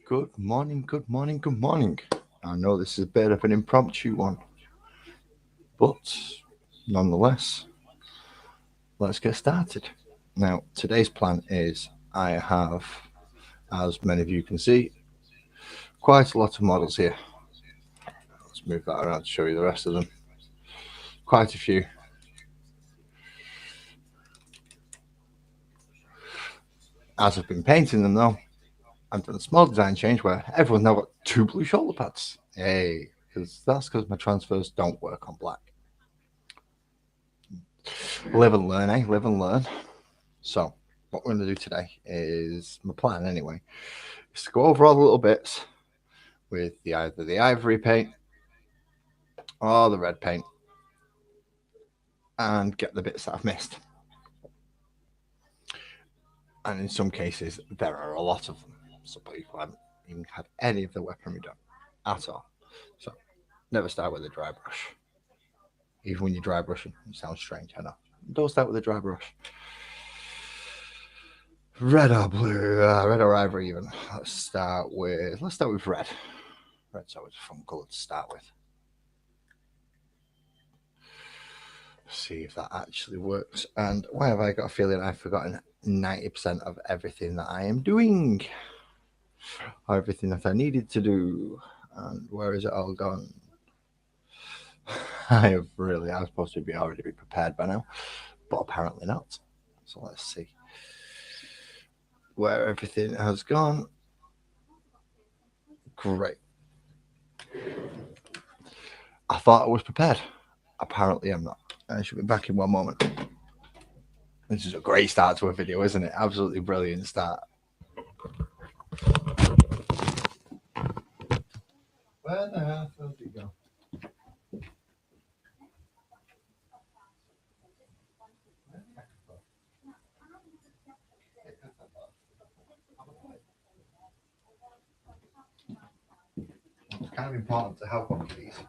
Good morning, good morning, good morning. I know this is a bit of an impromptu one, but nonetheless, let's get started. Now, today's plan is I have, as many of you can see, quite a lot of models here. Let's move that around to show you the rest of them. Quite a few. As I've been painting them though, I've done a small design change where everyone's now got two blue shoulder pads. Hey, that's because my transfers don't work on black. Live and learn, eh? Live and learn. So, what we're going to do today is my plan anyway, is to go over all the little bits with either the ivory paint or the red paint and get the bits that I've missed. And in some cases, there are a lot of them. Some people haven't even had any of the weaponry done at all. So, never start with a dry brush. Even when you're dry brushing, it sounds strange, I know. Don't start with a dry brush. Red or blue, red or ivory even. Let's start with red. Red's always a fun colour to start with. See if that actually works. And why have I got a feeling I've forgotten 90% of everything that I am doing? Or everything that I needed to do. And where is it all gone? I was supposed to be already be prepared by now, but apparently not. So let's see where everything has gone. Great. I thought I was prepared. Apparently I'm not. I should be back in one moment. This is a great start to a video, isn't it? Absolutely brilliant start. Where the hell did he go? It's kind of important to have one of these.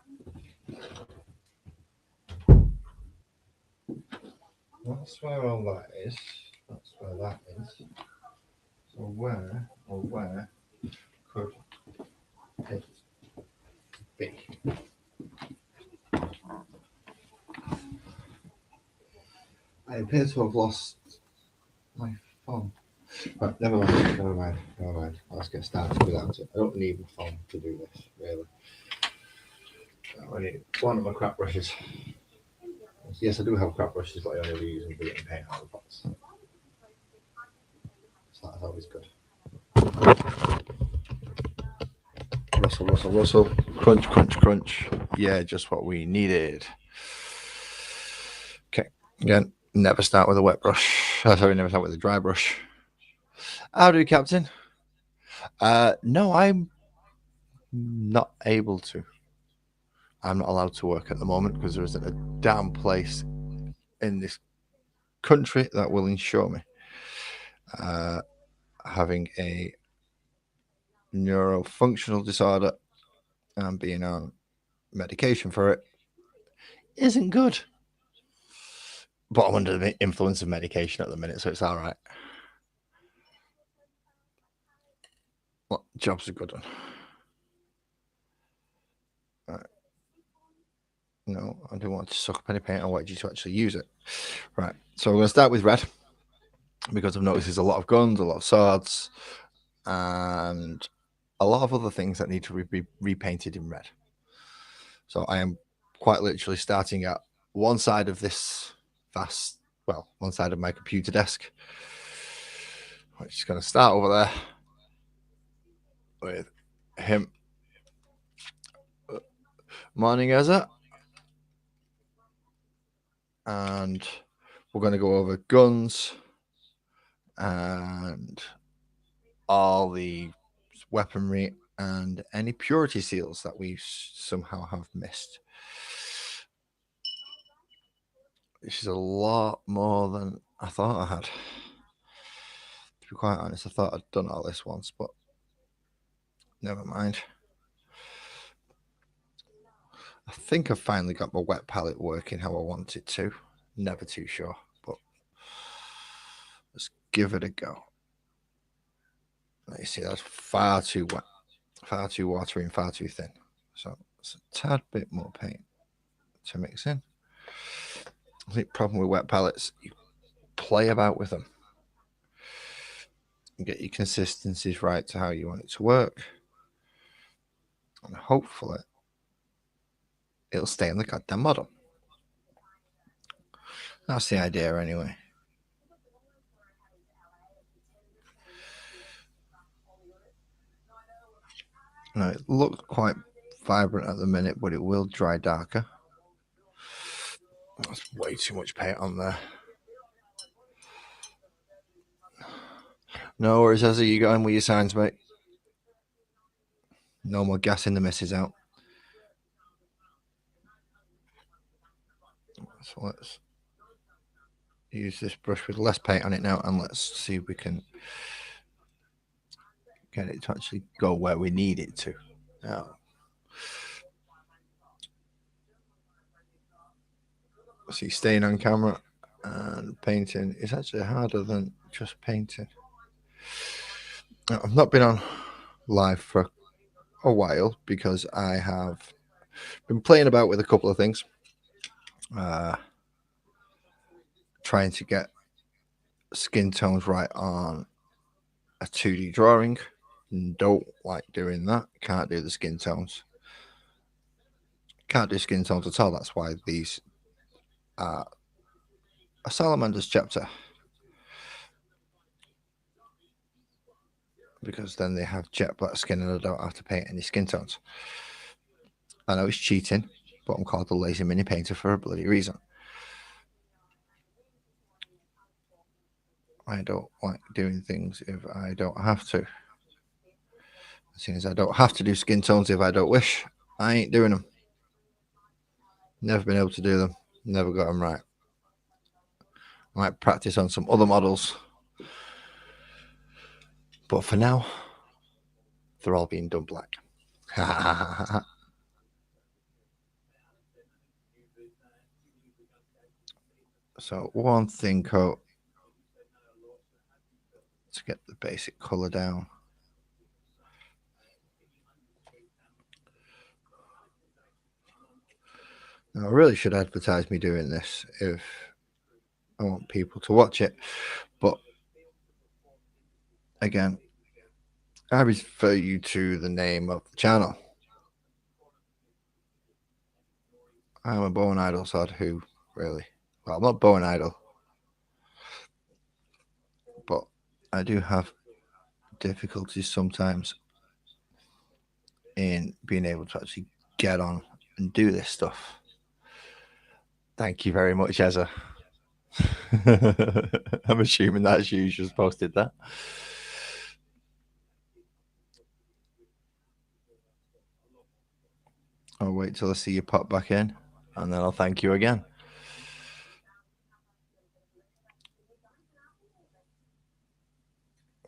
That's where all that is. That's where that is. So where could it be? I appear to have lost my phone. Right, never mind. Let's get started without it. I don't need my phone to do this, really. I need one of my crap brushes. Yes, I do have crap brushes, but I only use them for getting paint out of the pots. So that's always good. Rustle. Crunch. Yeah, just what we needed. Okay, again, never start with a wet brush. Never start with a dry brush. How do you, Captain? No, I'm not able to. I'm not allowed to work at the moment because there isn't a damn place in this country that will insure me. Having a neurofunctional disorder and being on medication for it isn't good. But I'm under the influence of medication at the minute, so it's all right. Well, job's a good one. Right. No, I don't want to suck up any paint. I want you to actually use it. Right. So we're going to start with red because I've noticed there's a lot of guns, a lot of swords, and a lot of other things that need to be repainted in red. So I am quite literally starting at one side of this one side of my computer desk, which is going to start over there with him. Morning, Ezra. And we're going to go over guns and all the weaponry and any purity seals that we somehow have missed. This is a lot more than I thought I had. To be quite honest, I thought I'd done all this once, but never mind. I think I've finally got my wet palette working how I want it to. Never too sure, but let's give it a go. You see, that's far too wet, far too watery and far too thin. So it's a tad bit more paint to mix in. I think the problem with wet palettes, you play about with them and get your consistencies right to how you want it to work. And hopefully it'll stay in the goddamn model. That's the idea anyway. Now, it looks quite vibrant at the minute, but it will dry darker. That's way too much paint on there. No worries, Ezra. You going with your signs, mate? No more gassing the missus out. So let's use this brush with less paint on it now, and let's see if we can get it to actually go where we need it to. Now, see, staying on camera and painting is actually harder than just painting. Now, I've not been on live for a while because I have been playing about with a couple of things, trying to get skin tones right on a 2D drawing. Don't like doing that. Can't do the skin tones. Can't do skin tones at all. That's why these are a Salamander's chapter, because then they have jet black skin and I don't have to paint any skin tones. I know it's cheating, but I'm called the lazy mini painter for a bloody reason. I don't like doing things if I don't have to. As soon as I don't have to do skin tones if I don't wish, I ain't doing them. Never been able to do them. Never got them right. I might practice on some other models. But for now, they're all being done black. So one thin coat to get the basic colour down. Now, I really should advertise me doing this if I want people to watch it. But again, I refer you to the name of the channel. I'm a bow and idol sod who really, well, I'm not bow and idol, but I do have difficulties sometimes in being able to actually get on and do this stuff. Thank you very much, Ezra. I'm assuming that's you just posted that. I'll wait till I see you pop back in, and then I'll thank you again.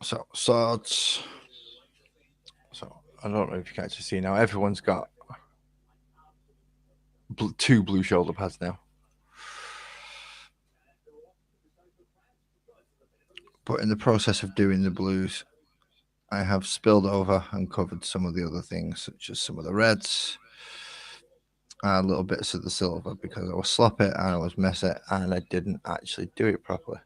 So, swords. So, I don't know if you can actually see now. Everyone's got two blue shoulder pads now. But in the process of doing the blues, I have spilled over and covered some of the other things, such as some of the reds, and little bits of the silver, because I was sloppy and I was messy and I didn't actually do it properly.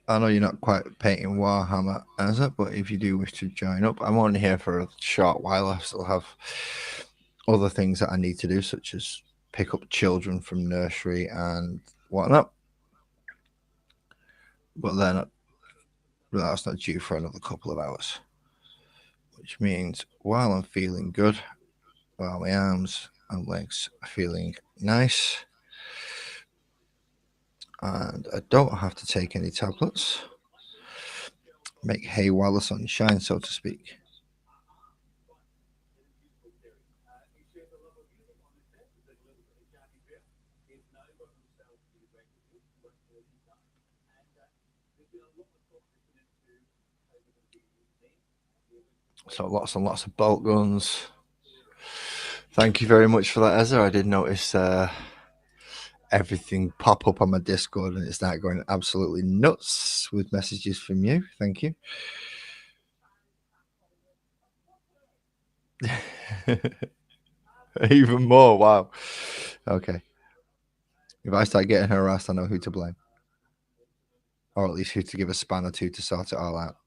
I know you're not quite painting Warhammer as it, but if you do wish to join up, I'm only here for a short while. I still have other things that I need to do, such as pick up children from nursery and whatnot. But then that's not due for another couple of hours, which means while I'm feeling good, while my arms and legs are feeling nice, and I don't have to take any tablets, make hay while the sun shines, so to speak. So lots and lots of bolt guns. Thank you very much for that, Ezra. I did notice everything pop up on my Discord and it started going absolutely nuts with messages from you. Thank you. Even more. Wow. Okay. If I start getting harassed, I know who to blame. Or at least who to give a spanner to sort it all out.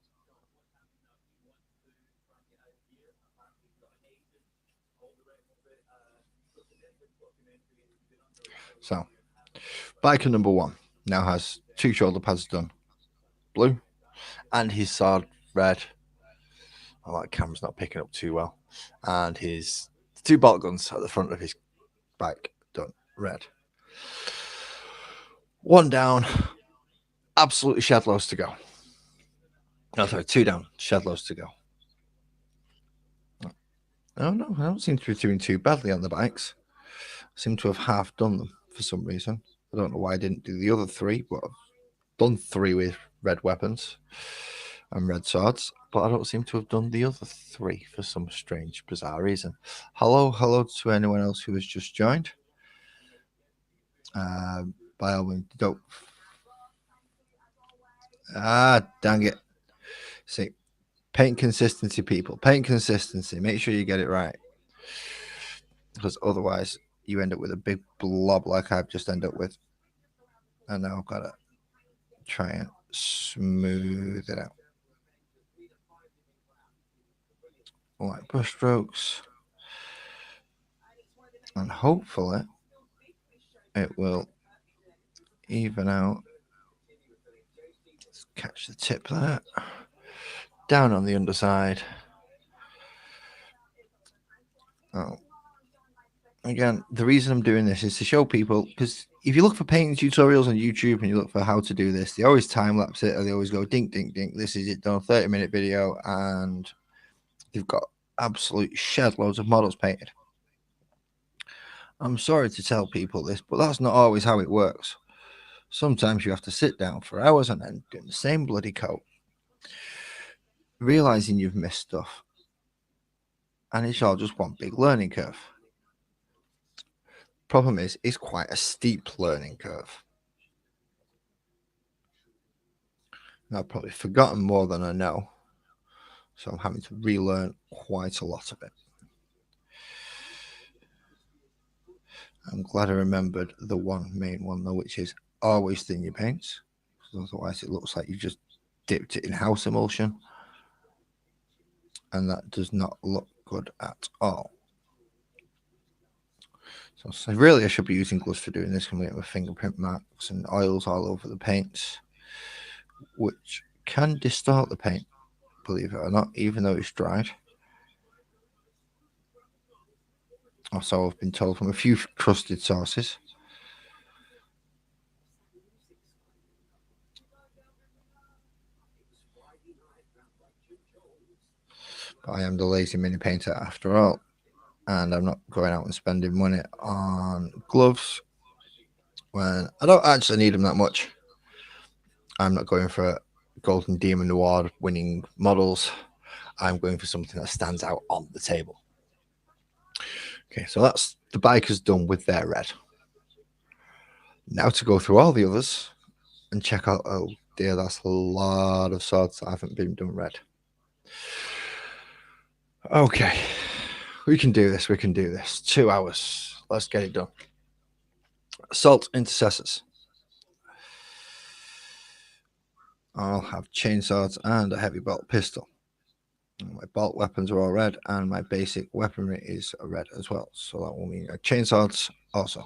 So, biker number 1 now has 2 shoulder pads done, blue, and his sword red. Oh, that camera's not picking up too well. And his 2 bolt guns at the front of his bike done, red. 1 down, absolutely shed loads to go. Oh, sorry, 2 down, shed loads to go. Oh no, I don't seem to be doing too badly on the bikes. I seem to have half done them for some reason. I don't know why I didn't do the other 3, but I've done 3 with red weapons and red swords, but I don't seem to have done the other 3 for some strange, bizarre reason. Hello to anyone else who has just joined. By all means, don't. Dang it. See, paint consistency, people. Paint consistency. Make sure you get it right. Because otherwise, you end up with a big blob like I've just ended up with. And now I've got to try and smooth it out. Like brush strokes. And hopefully, it will even out. Let's catch the tip there. Down on the underside. Oh. Again, the reason I'm doing this is to show people, because if you look for painting tutorials on YouTube and you look for how to do this, they always time lapse it, or they always go dink, dink, dink. This is it done, 30-minute video, and they've got absolute shed loads of models painted. I'm sorry to tell people this, but that's not always how it works. Sometimes you have to sit down for hours on end doing the same bloody coat, realizing you've missed stuff, and it's all just one big learning curve. Problem is, it's quite a steep learning curve. And I've probably forgotten more than I know, so I'm having to relearn quite a lot of it. I'm glad I remembered the one main one though, which is always thin your paints, because otherwise it looks like you've just dipped it in house emulsion, and that does not look good at all. So really I should be using gloves for doing this, and we have fingerprint marks and oils all over the paints, which can distort the paint, believe it or not, even though it's dried. Also, I've been told from a few trusted sources. But I am the lazy mini painter after all, and I'm not going out and spending money on gloves when I don't actually need them that much. I'm not going for Golden Demon Award winning models. I'm going for something that stands out on the table. Okay, so that's the bikers done with their red. Now to go through all the others and check out, oh dear, that's a lot of swords that haven't been done red. Okay, we can do this. We can do this. 2 hours. Let's get it done. Assault intercessors. I'll have chainswords and a heavy bolt pistol. My bolt weapons are all red, and my basic weaponry is red as well. So that will mean chainswords also.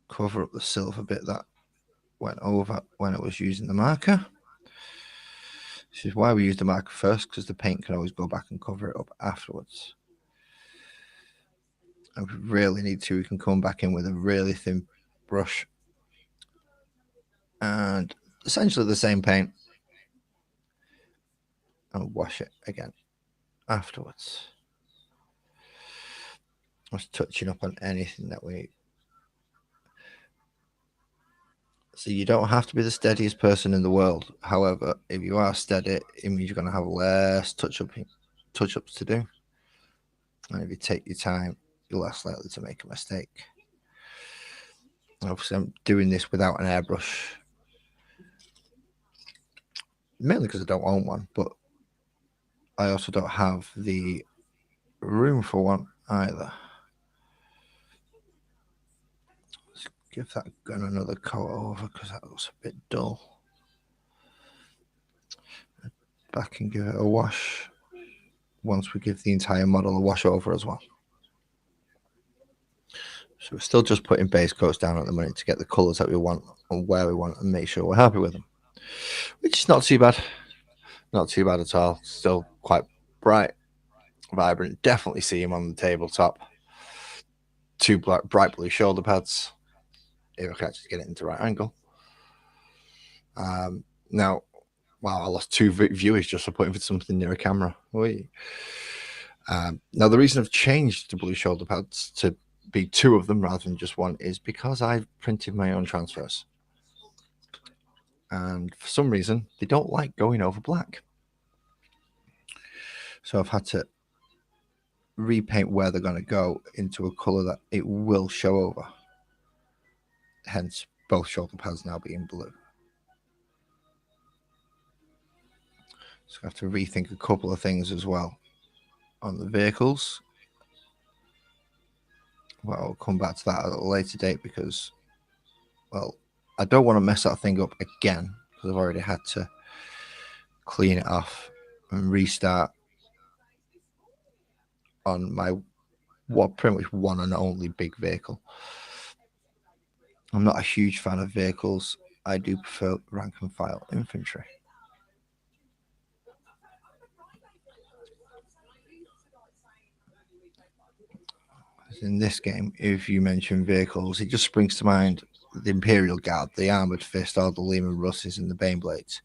Cover up the silver bit that went over when I was using the marker. This is why we use the marker first, because the paint can always go back and cover it up afterwards. And if we really need to, we can come back in with a really thin brush and essentially the same paint and wash it again afterwards. Just touching up on anything that we So you don't have to be the steadiest person in the world. However, if you are steady, it means you're going to have less touch-ups to do. And if you take your time, you're less likely to make a mistake. Obviously, I'm doing this without an airbrush, mainly because I don't own one, but I also don't have the room for one either. Let's give that gun another coat over because that looks a bit dull. Back and give it a wash once we give the entire model a wash over as well. So we're still just putting base coats down at the moment to get the colours that we want and where we want and make sure we're happy with them. Which is not too bad. Not too bad at all. Still quite bright, vibrant. Definitely see him on the tabletop. Two bright blue shoulder pads. If I can actually get it into the right angle. Now, wow, I lost 2 viewers just for putting something near a camera. Now, the reason I've changed the blue shoulder pads to be 2 of them rather than just 1 is because I've printed my own transfers. And for some reason, they don't like going over black. So I've had to repaint where they're going to go into a colour that it will show over. Hence, both shoulder pads now being blue. So I have to rethink a couple of things as well on the vehicles. Well, I'll come back to that at a later date because, well, I don't want to mess that thing up again because I've already had to clean it off and restart on my pretty much one and only big vehicle. I'm not a huge fan of vehicles. I do prefer rank and file infantry. In this game, if you mention vehicles, it just springs to mind the Imperial Guard, the Armoured Fist, all the Lehman Russes and the Baneblades.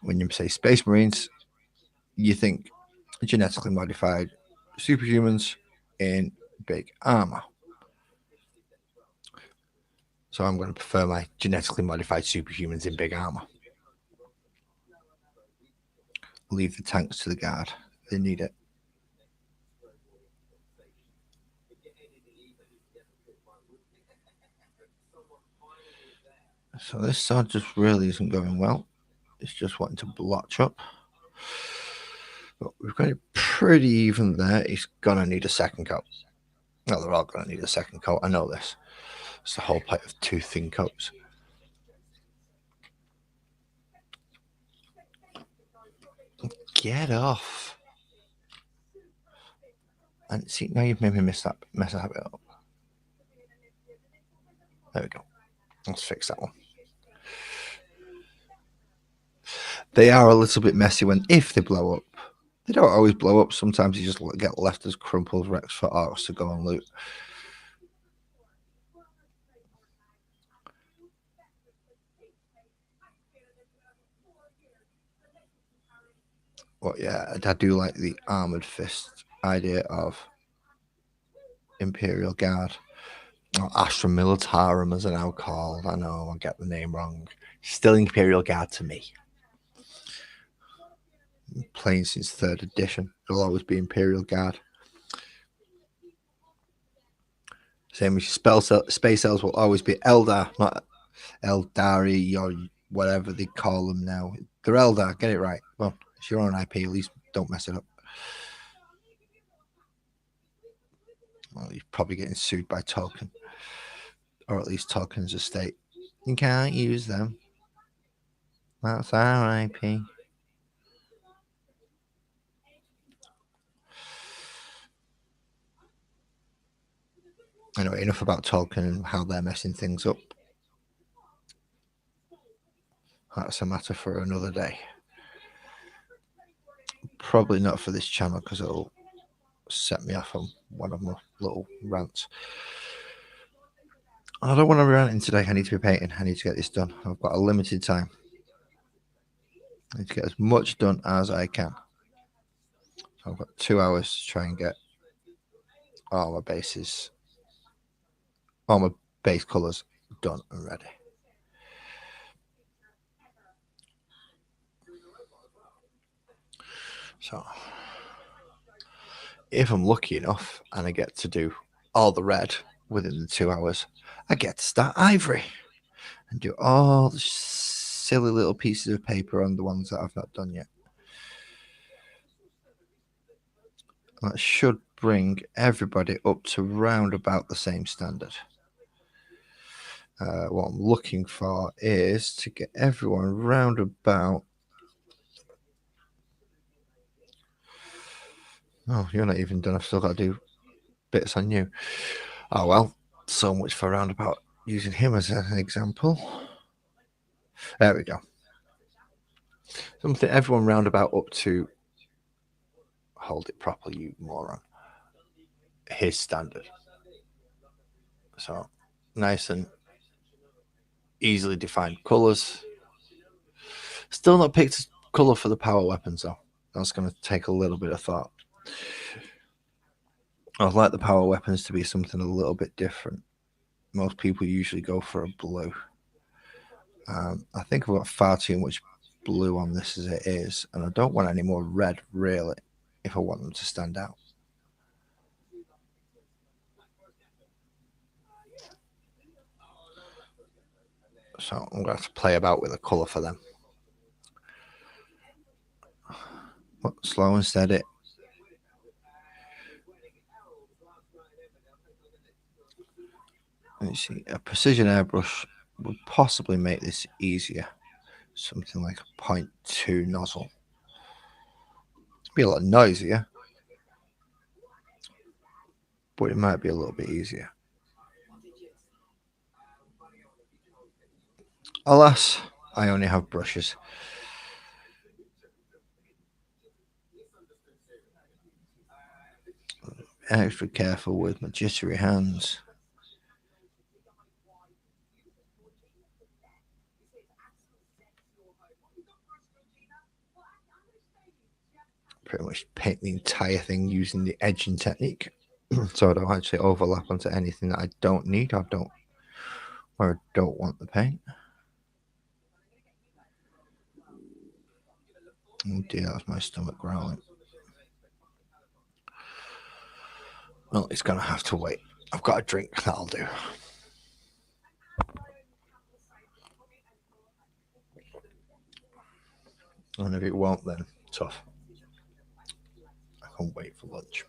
When you say Space Marines, you think genetically modified superhumans in big armor. So I'm going to prefer my genetically modified superhumans in big armor. Leave the tanks to the Guard. They need it. So this sword just really isn't going well. It's just wanting to blotch up. But we've got it pretty even there. It's going to need a second coat. Well, they're all going to need a second coat. I know this. It's the whole point of 2 thin coats. Get off. And see, now you've made me mess that bit up. There we go. Let's fix that one. They are a little bit messy if they blow up. They don't always blow up. Sometimes you just get left as crumpled wrecks for orcs to go and loot. But yeah, I do like the Armoured Fist idea of Imperial Guard. Astra Militarum, as they're now called. I know, I get the name wrong. Still Imperial Guard to me. Playing since 3rd edition. It'll always be Imperial Guard. Same as space elves will always be Eldar, not Eldari or whatever they call them now. They're Eldar, get it right. Well, it's your own IP, at least don't mess it up. Well, you're probably getting sued by Tolkien. Or at least Tolkien's estate. You can't use them. That's our IP. Anyway, enough about Tolkien and how they're messing things up. That's a matter for another day. Probably not for this channel because it'll set me off on one of my little rants. I don't want to be ranting today. I need to be painting. I need to get this done. I've got a limited time. I need to get as much done as I can. So I've got 2 hours to try and get all my bases, all my base colours done and ready. So if I'm lucky enough and I get to do all the red within the 2 hours, I get to start ivory and do all the silly little pieces of paper on the ones that I've not done yet. That should bring everybody up to round about the same standard. What I'm looking for is to get everyone round about. Oh, you're not even done. I've still got to do bits on you. Oh, well, so much for roundabout using him as an example. There we go. Something everyone roundabout up to, hold it properly, you moron, his standard. So nice and easily defined colours. Still not picked a colour for the power weapons though. That's going to take a little bit of thought. I'd like the power weapons to be something a little bit different. Most people usually go for a blue. I think I've got far too much blue on this as it is, and I don't want any more red really if I want them to stand out. So I'm going to have to play about with the colour for them. But slow and steady. Let's see, a precision airbrush would possibly make this easier. Something like a 0.2 nozzle. It'd be a lot noisier, but it might be a little bit easier. Alas, I only have brushes. Extra careful with my jittery hands. Pretty much paint the entire thing using the edging technique, so I don't actually overlap onto anything that I don't need or where I don't want the paint. Oh dear, that's my stomach growling. Well, it's gonna have to wait. I've got a drink, that'll do. And if it won't, then tough. I can't wait for lunch.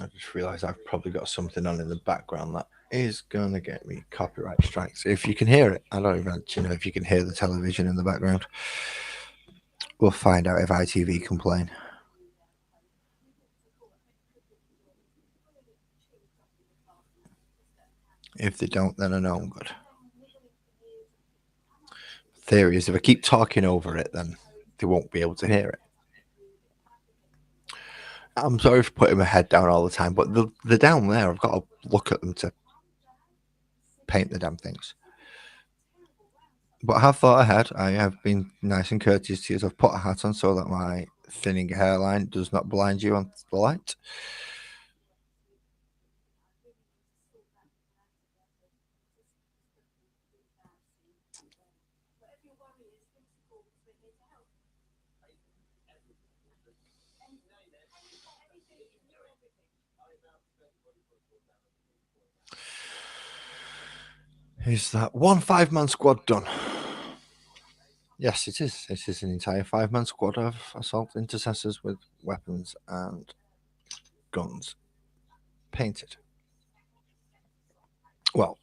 I just realised I've probably got something on in the background that is going to get me copyright strikes. If you can hear it, I don't even actually know if you can hear the television in the background. We'll find out if ITV complain. If they don't, then I know I'm good. Theory is if I keep talking over it, then they won't be able to hear it. I'm sorry for putting my head down all the time, but they're down there. I've got to look at them to paint the damn things. But I have thought ahead. I have been nice and courteous to you. I've put a hat on so that my thinning hairline does not blind you on the light. Is that one 5-man squad done? Yes, it is. It is an entire 5-man squad of assault intercessors with weapons and guns painted. Well,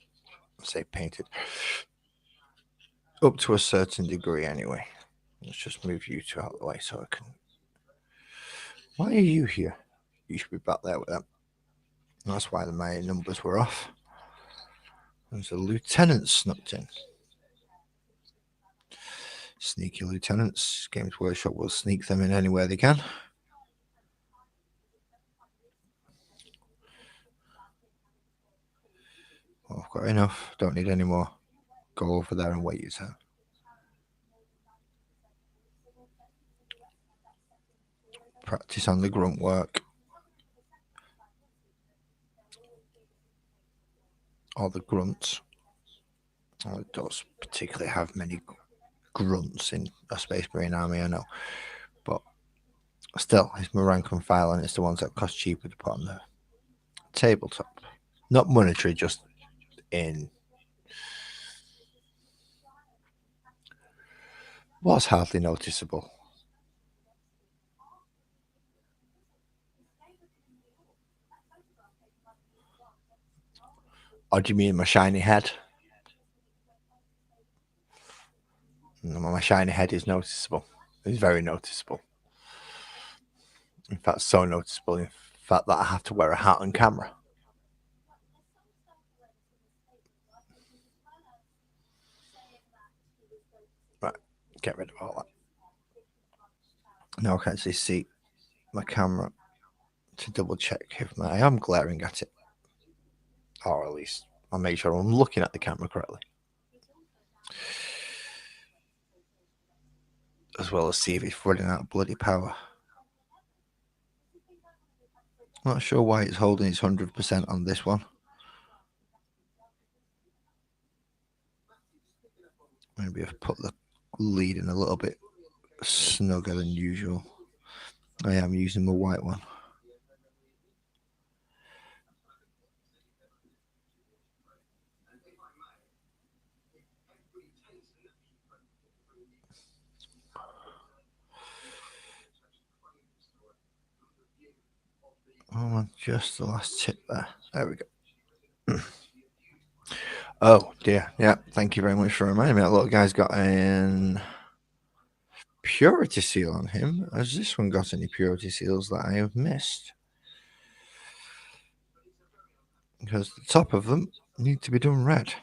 I say painted. Up to a certain degree, anyway. Let's just move you two out of the way so I can. Why are you here? You should be back there with them. That's why my numbers were off. There's a lieutenant snuck in. Sneaky lieutenants. Games Workshop will sneak them in anywhere they can. Well, I've got enough. Don't need any more. Go over there and wait your turn. Practice on the grunt work. Or the grunts. Well, it does particularly have many grunts in a Space Marine army, I know. But still, it's my rank and file, and it's the ones that cost cheaper to put on the tabletop. Not monetary, just in. Was hardly noticeable. Or do you mean my shiny head? No, my shiny head is noticeable. It's very noticeable. In fact, so noticeable, in fact, that I have to wear a hat on camera. Right, get rid of all that. Now I can actually see my camera to double check if I am glaring at it. Or at least I'll make sure I'm looking at the camera correctly. As well as see if it's running out of bloody power. Not sure why it's holding its 100% on this one. Maybe I've put the lead in a little bit snugger than usual. I am using the white one. Oh, just the last tip there. There we go. Oh dear. Yeah, thank you very much for reminding me. That little guy's got an purity seal on him. Has this one got any purity seals that I have missed? Because the top of them need to be done red.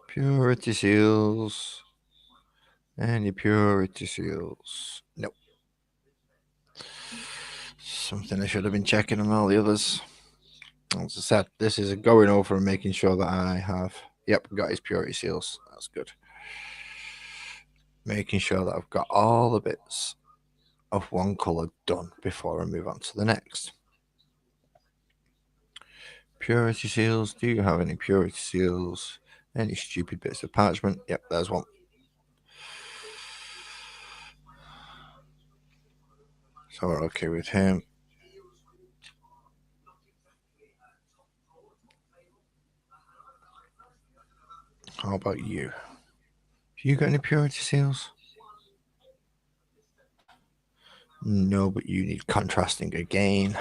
Purity seals. Any purity seals? Nope. Something I should have been checking on all the others. As I said, this is going over and making sure that I have. Yep, got his purity seals. That's good. Making sure that I've got all the bits of one colour done before I move on to the next. Purity seals. Do you have any purity seals? Any stupid bits of parchment? Yep, there's one. So we're okay with him. How about you? Have you got any purity seals? No, but you need contrasting again.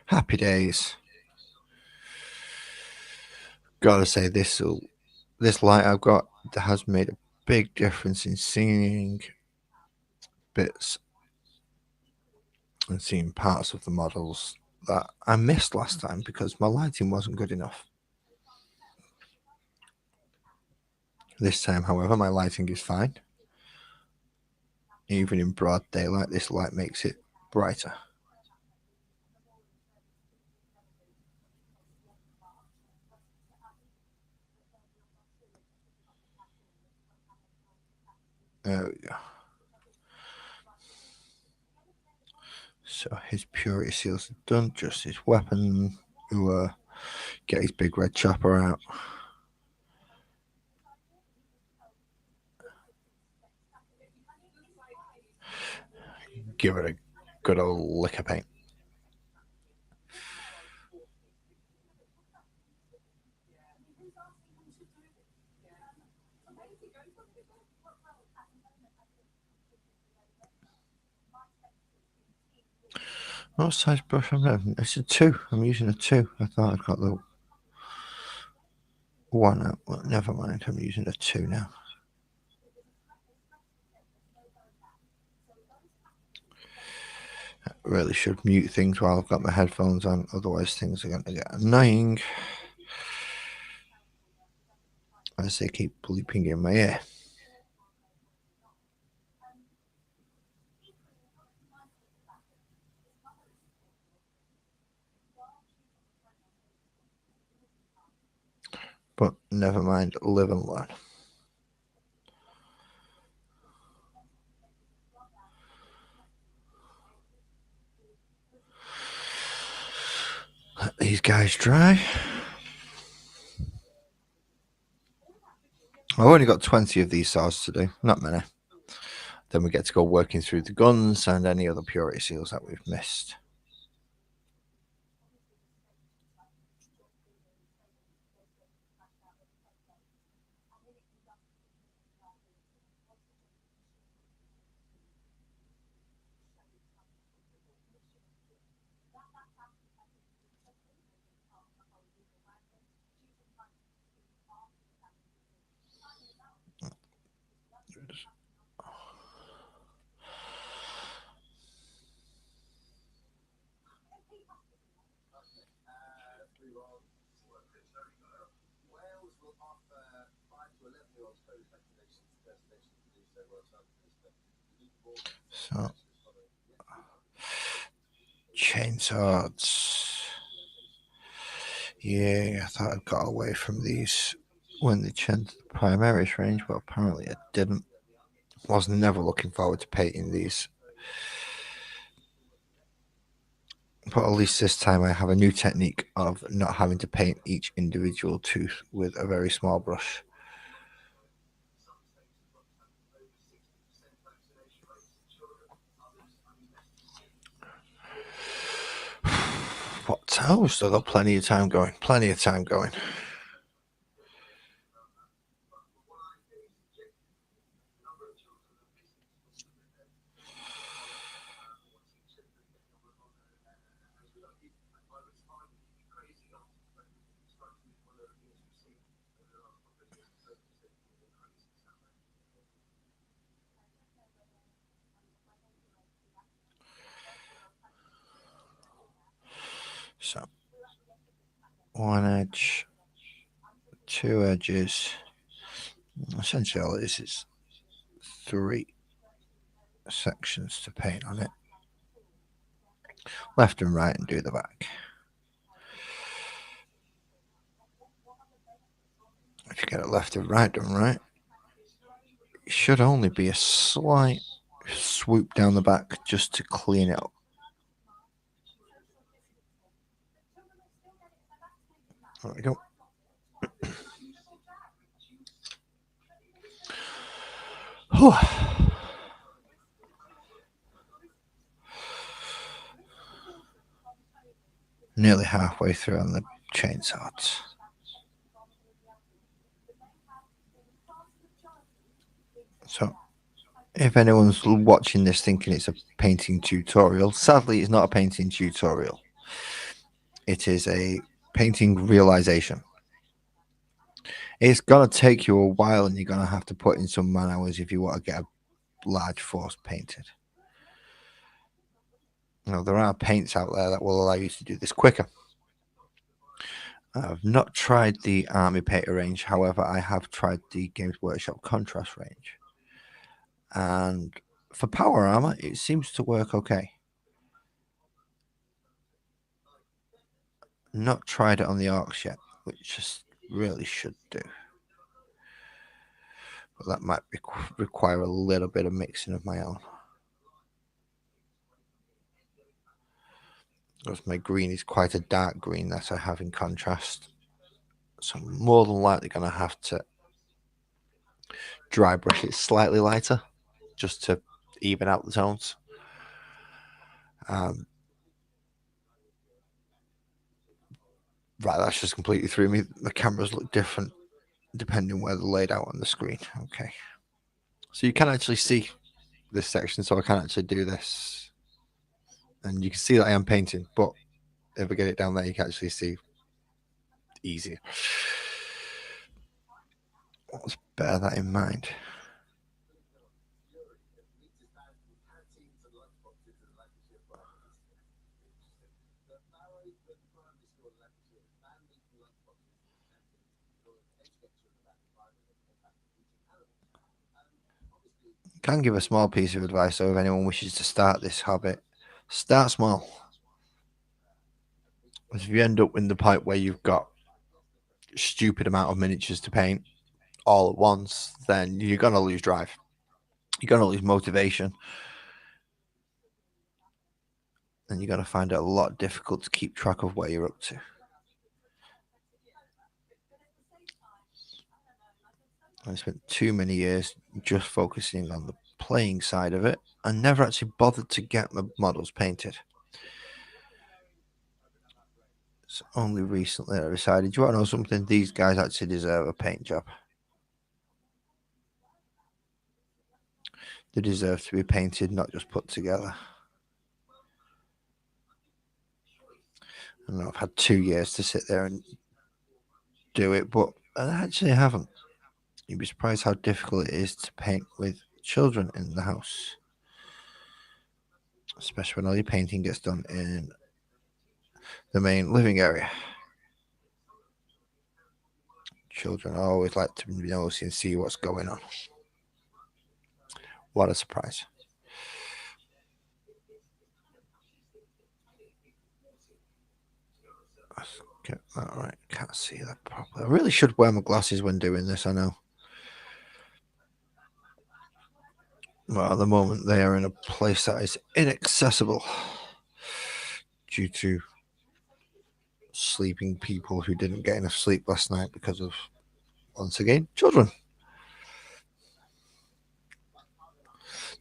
Happy days. Gotta say, this light I've got has made a big difference in seeing bits and seeing parts of the models that I missed last time because my lighting wasn't good enough. This time, however, my lighting is fine. Even in broad daylight, this light makes it brighter. There we go. So his purity seals are done, just his weapon. We'll get his big red chopper out. Give it a good old lick of paint. What size brush am I having? It's a 2. I'm using a 2. I thought I'd got the 1 out. Well, never mind. I'm using a 2 now. I really should mute things while I've got my headphones on, otherwise things are going to get annoying as they keep bleeping in my ear. But never mind, live and learn. Let these guys dry. I've only got 20 of these swords to do, not many. Then we get to go working through the guns and any other purity seals that we've missed. So, chainswords. Yeah, I thought I got away from these when they changed the Primaris range, but apparently I didn't. Was never looking forward to painting these. But at least this time I have a new technique of not having to paint each individual tooth with a very small brush. What? Oh, still got plenty of time going. Plenty of time going. So, one edge, two edges. Essentially, all this is 3 sections to paint on it. Left and right, and do the back. If you get it left and right done right, it should only be a slight swoop down the back just to clean it up. There we go. Nearly halfway through on the chainsaws. So, if anyone's watching this thinking it's a painting tutorial, sadly, it's not a painting tutorial. It is a painting realization. It's going to take you a while and you're going to have to put in some man hours if you want to get a large force painted. Now, there are paints out there that will allow you to do this quicker. I've not tried the Army Painter range, however, I have tried the Games Workshop Contrast range. And for power armor, it seems to work okay. Not tried it on the orcs yet, which just really should do. But that might require a little bit of mixing of my own. Because my green is quite a dark green that I have in contrast. So I'm more than likely going to have to dry brush it slightly lighter just to even out the tones. Right, that's just completely threw me. The cameras look different depending where they're laid out on the screen. Okay. So you can actually see this section, so I can actually do this. And you can see that I am painting, but if I get it down there, you can actually see easier. Let's bear that in mind. Can give a small piece of advice, though, if anyone wishes to start this habit, start small. If you end up in the point where you've got a stupid amount of miniatures to paint all at once, then you're going to lose drive. You're going to lose motivation. And you're going to find it a lot difficult to keep track of where you're up to. I spent too many years just focusing on the playing side of it and never actually bothered to get my models painted. So only recently I decided, you want to know something? These guys actually deserve a paint job. They deserve to be painted, not just put together. And I've had 2 years to sit there and do it, but I actually haven't. You'd be surprised how difficult it is to paint with children in the house, especially when all your painting gets done in the main living area. Children always like to be nosy and see what's going on. What a surprise. Let's get that right. Can't see that properly. I really should wear my glasses when doing this, I know. Well, at the moment, they are in a place that is inaccessible due to sleeping people who didn't get enough sleep last night because of, once again, children.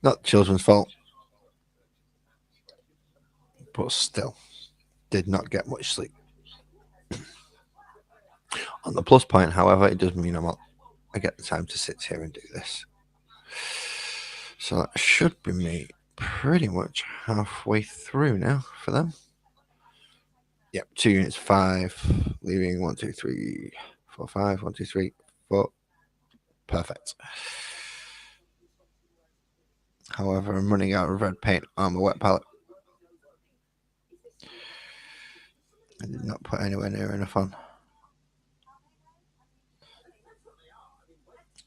Not children's fault, but still, did not get much sleep. On the plus point, however, it does mean I get the time to sit here and do this. So that should be me pretty much halfway through now for them. Yep, 2 units, 5, leaving 1, 2, 3, 4, 5, 1, 2, 3, 4. Perfect. However, I'm running out of red paint on my wet palette. I did not put anywhere near enough on.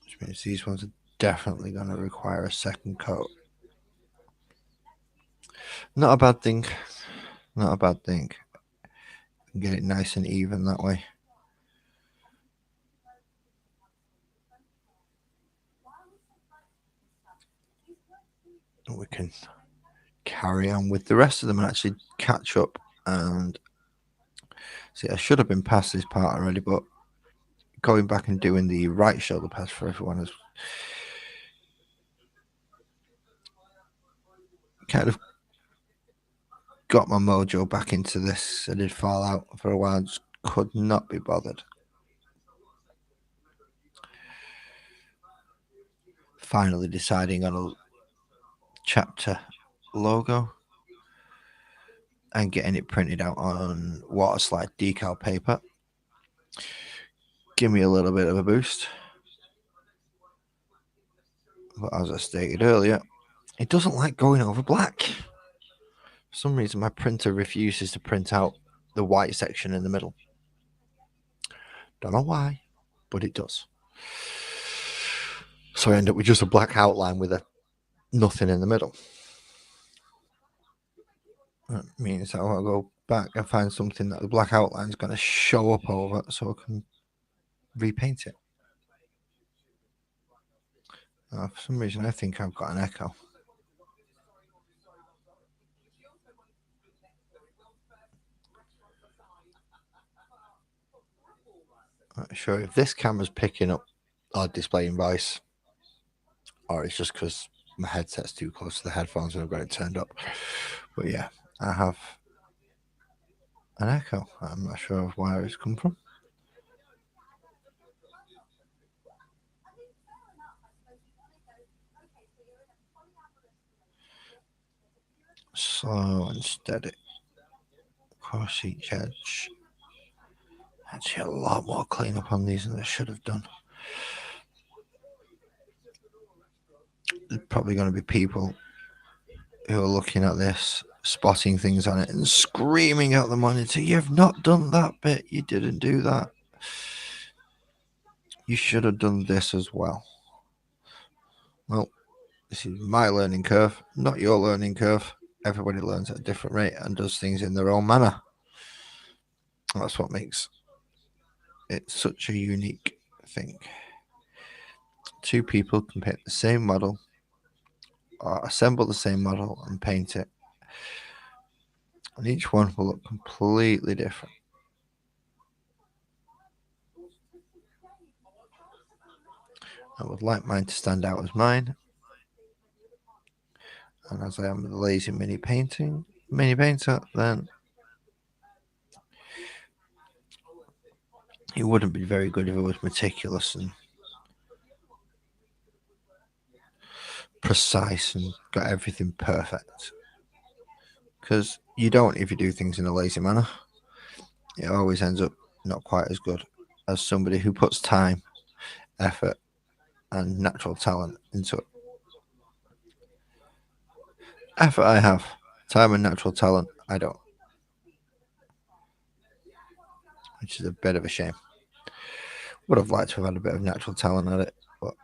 Which means these ones are definitely going to require a second coat. Not a bad thing. Not a bad thing. Get it nice and even that way. We can carry on with the rest of them and actually catch up. And see, I should have been past this part already, but going back and doing the right shoulder pads for everyone has kind of got my mojo back into this. I did fall out for a while, just could not be bothered. Finally deciding on a chapter logo and getting it printed out on water slide decal paper. Give me a little bit of a boost. But as I stated earlier, it doesn't like going over black. For some reason, my printer refuses to print out the white section in the middle. Don't know why, but it does. So I end up with just a black outline with nothing in the middle. That means I'll go back and find something that the black outline is going to show up over so I can repaint it. For some reason, I think I've got an echo. I'm not sure if this camera's picking up or displaying voice, or it's just because my headset's too close to the headphones and I've got it turned up. But yeah, I have an echo. I'm not sure where it's come from. Slow and steady across each edge. Actually, a lot more cleanup on these than I should have done. There's probably going to be people who are looking at this, spotting things on it, and screaming at the monitor, "You've not done that bit. You didn't do that. You should have done this as well." Well, this is my learning curve, not your learning curve. Everybody learns at a different rate and does things in their own manner. That's what makes it such a unique thing. Two people can paint the same model or assemble the same model and paint it, and each one will look completely different. I would like mine to stand out as mine. And as I am the lazy mini painter, then it wouldn't be very good if it was meticulous and precise and got everything perfect. Because you don't if you do things in a lazy manner. It always ends up not quite as good as somebody who puts time, effort, and natural talent into it. Effort I have, time and natural talent I don't. Which is a bit of a shame. Would have liked to have had a bit of natural talent at it, but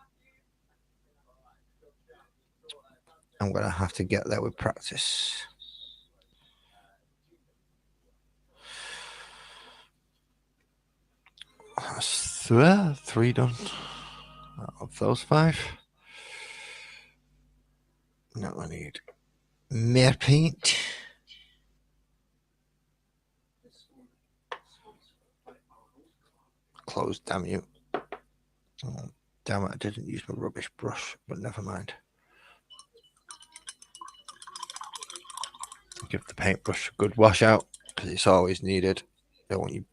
I'm going to have to get there with practice. That's three done out of those 5. Now I need more paint. Close, damn you. Oh, damn it, I didn't use my rubbish brush, but never mind. Give the paintbrush a good wash out because it's always needed. Don't want you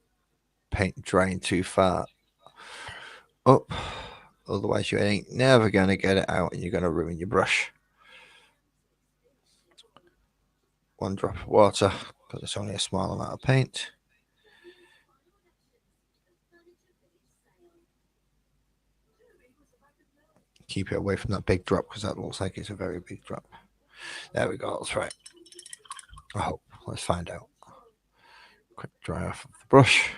paint drying too far up, otherwise you ain't never going to get it out and you're going to ruin your brush. 1 drop of water because it's only a small amount of paint. Keep it away from that big drop because that looks like it's a very big drop. There we go, that's right. I hope. Let's find out. Quick dry off of the brush.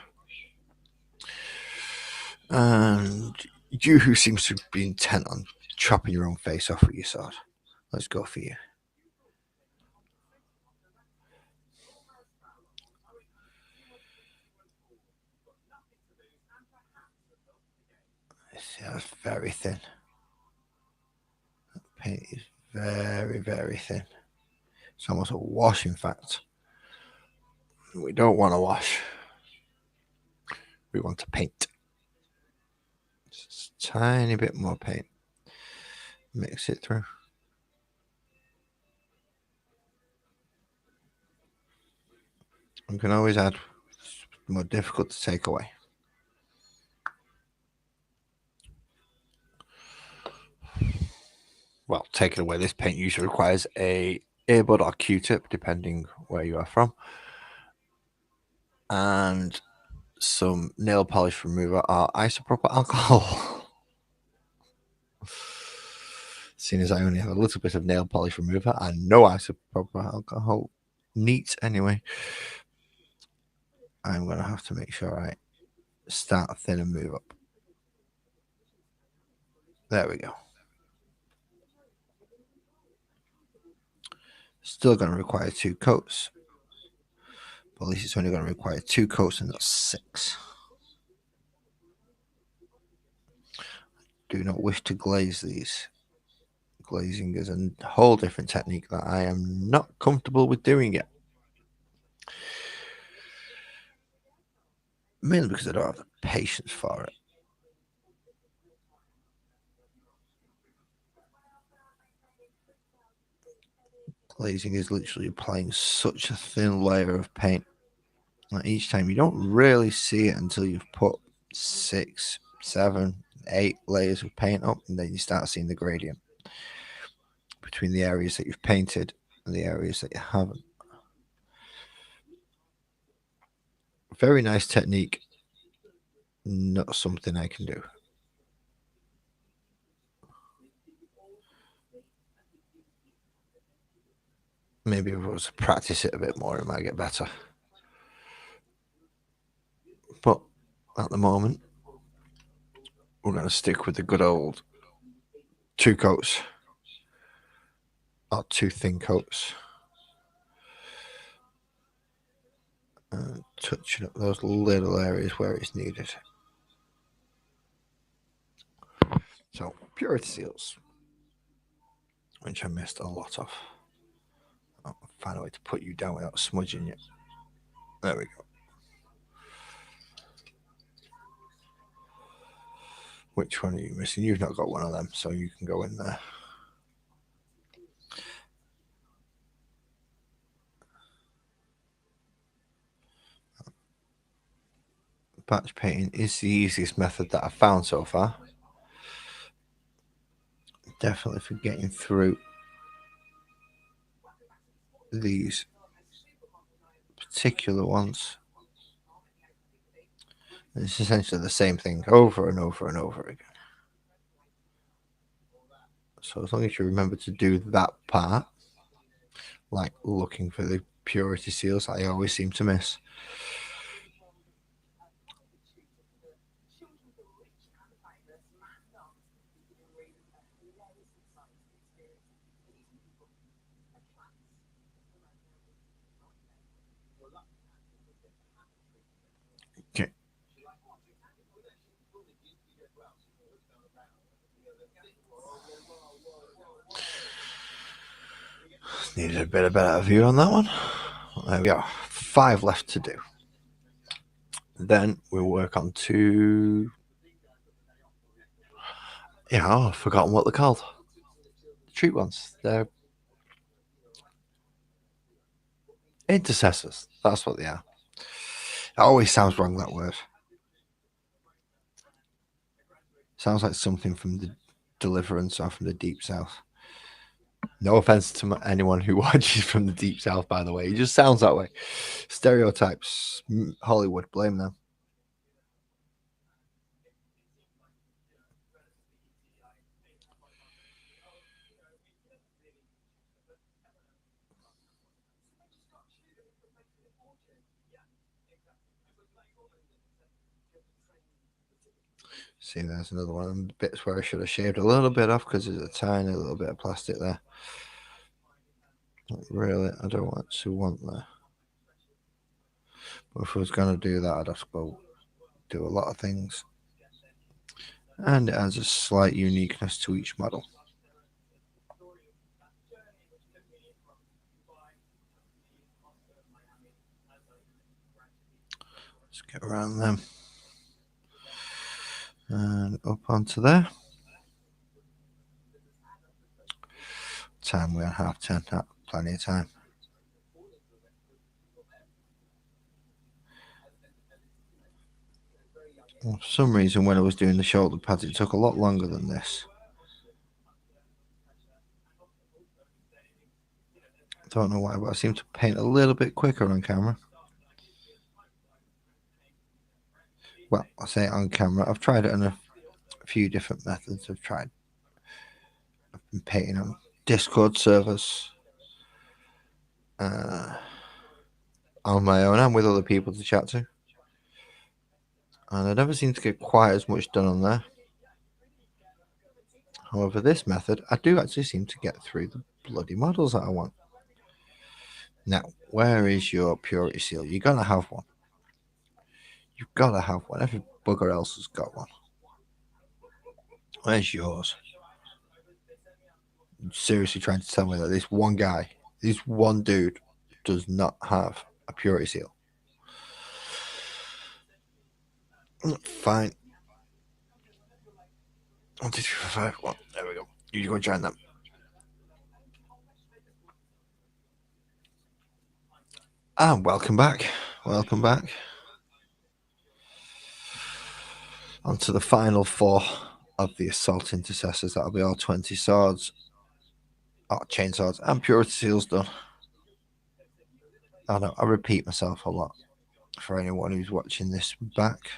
And you who seems to be intent on chopping your own face off with your sword, let's go for you. That's very thin. That paint is very, very thin. It's almost a wash, in fact. We don't want to wash. We want to paint. Just a tiny bit more paint. Mix it through. You can always add. It's more difficult to take away. Well, taking away this paint usually requires a earbud or Q-tip, depending where you are from, and some nail polish remover or isopropyl alcohol. Seeing as I only have a little bit of nail polish remover and no isopropyl alcohol, neat anyway, I'm going to have to make sure I start thin and move up. There we go. Still going to require 2 coats, but at least it's only going to require 2 coats and not 6. Do not wish to glaze these. Glazing is a whole different technique that I am not comfortable with doing yet. Mainly because I don't have the patience for it. Glazing is literally applying such a thin layer of paint that each time you don't really see it until you've put 6, 7, 8 layers of paint up, and then you start seeing the gradient between the areas that you've painted and the areas that you haven't. Very nice technique, not something I can do. Maybe if I was to practice it a bit more, it might get better. But at the moment, we're going to stick with the good old 2 coats or 2 thin coats and touching up those little areas where it's needed. So, purity seals, which I missed a lot of. I'll find a way to put you down without smudging you. There we go. Which one are you missing? You've not got one of them, so you can go in there. Batch painting is the easiest method that I've found so far. Definitely for getting through these particular ones. It's essentially the same thing over and over and over again. So as long as you remember to do that part, like looking for the purity seals, I always seem to miss. Okay. Needed a bit of better view on that one. There we are. 5 left to do. Then we'll work on 2. Yeah, I've forgotten what they're called. The treat ones. They're intercessors. That's what they are. It always sounds wrong, that word. Sounds like something from the Deliverance or from the Deep South. No offense to anyone who watches from the Deep South, by the way. It just sounds that way. Stereotypes. Hollywood, blame them. See, there's another one of the bits where I should have shaved a little bit off because there's a tiny little bit of plastic there. Not really, I don't actually want that. But if I was going to do that, I'd have to go do a lot of things. And it adds a slight uniqueness to each model. Let's get around them. And up onto there. Time we're at 10:30. Plenty of time. Well, for some reason, when I was doing the shoulder pads, it took a lot longer than this. Don't know why, but I seem to paint a little bit quicker on camera. Well, I say on camera. I've tried it in a few different methods. I've been painting on Discord servers, on my own and with other people to chat to. And I never seem to get quite as much done on there. However, this method, I do actually seem to get through the bloody models that I want. Now, where is your purity seal? You're going to have one. You've got to have one. Every bugger else has got one. Where's yours? You're seriously trying to tell me that this one guy, this one dude, does not have a purity seal? Fine. 1, 2, 3, 4, 5. 1. There we go. You go and join them. And welcome back. Welcome back. On to the final 4 of the assault intercessors. That'll be all 20 swords, chain swords, and purity seals done. I know I repeat myself a lot for anyone who's watching this back.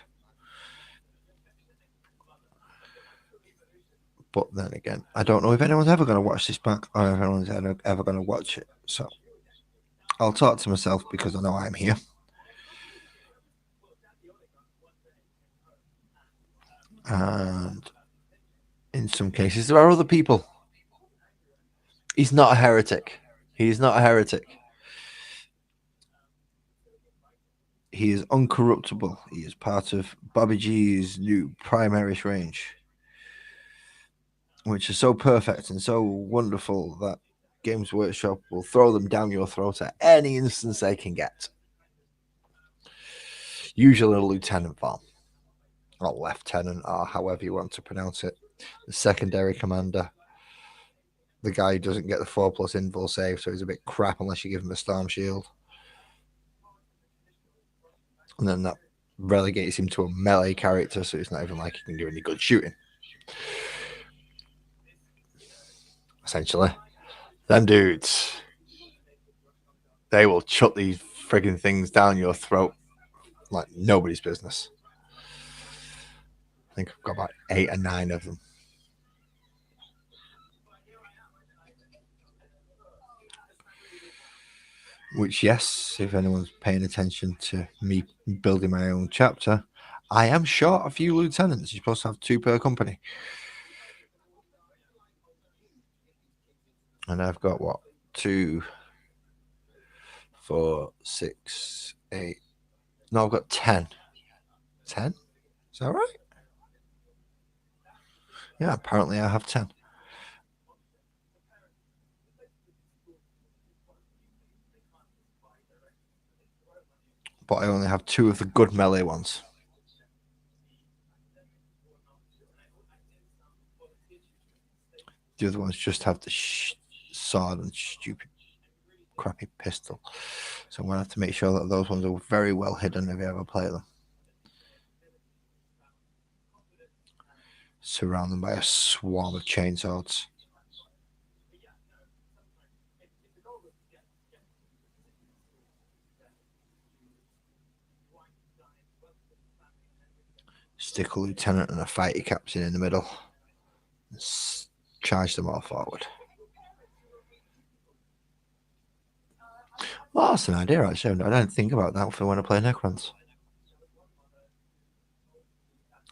But then again, I don't know if anyone's ever going to watch this back or if anyone's ever going to watch it. So I'll talk to myself because I know I'm here. And in some cases, there are other people. He's not a heretic. He's not a heretic. He is uncorruptible. He is part of Bobby G's new Primaris range, which is so perfect and so wonderful that Games Workshop will throw them down your throat at any instance they can get. Usually a lieutenant form. or lieutenant, or however you want to pronounce it. The secondary commander. The guy who doesn't get the 4+ invul save, so he's a bit crap unless you give him a storm shield. And then that relegates him to a melee character, so it's not even like he can do any good shooting. Essentially. Them dudes, they will chuck these frigging things down your throat like nobody's business. I think I've got about 8 or 9 of them. Which, yes, if anyone's paying attention to me building my own chapter, I am short a few lieutenants. You're supposed to have 2 per company. And I've got what? 2, 4, 6, 8. No, I've got 10. 10? Is that right? Yeah, apparently I have 10. But I only have 2 of the good melee ones. The other ones just have the sword and stupid crappy pistol. So I'm going to have to make sure that those ones are very well hidden if you ever play them. Surround them by a swarm of chainswords. Stick a lieutenant and a fighter captain in the middle. Charge them all forward. Well, that's an idea, actually. I don't think about that for when I play Necrons.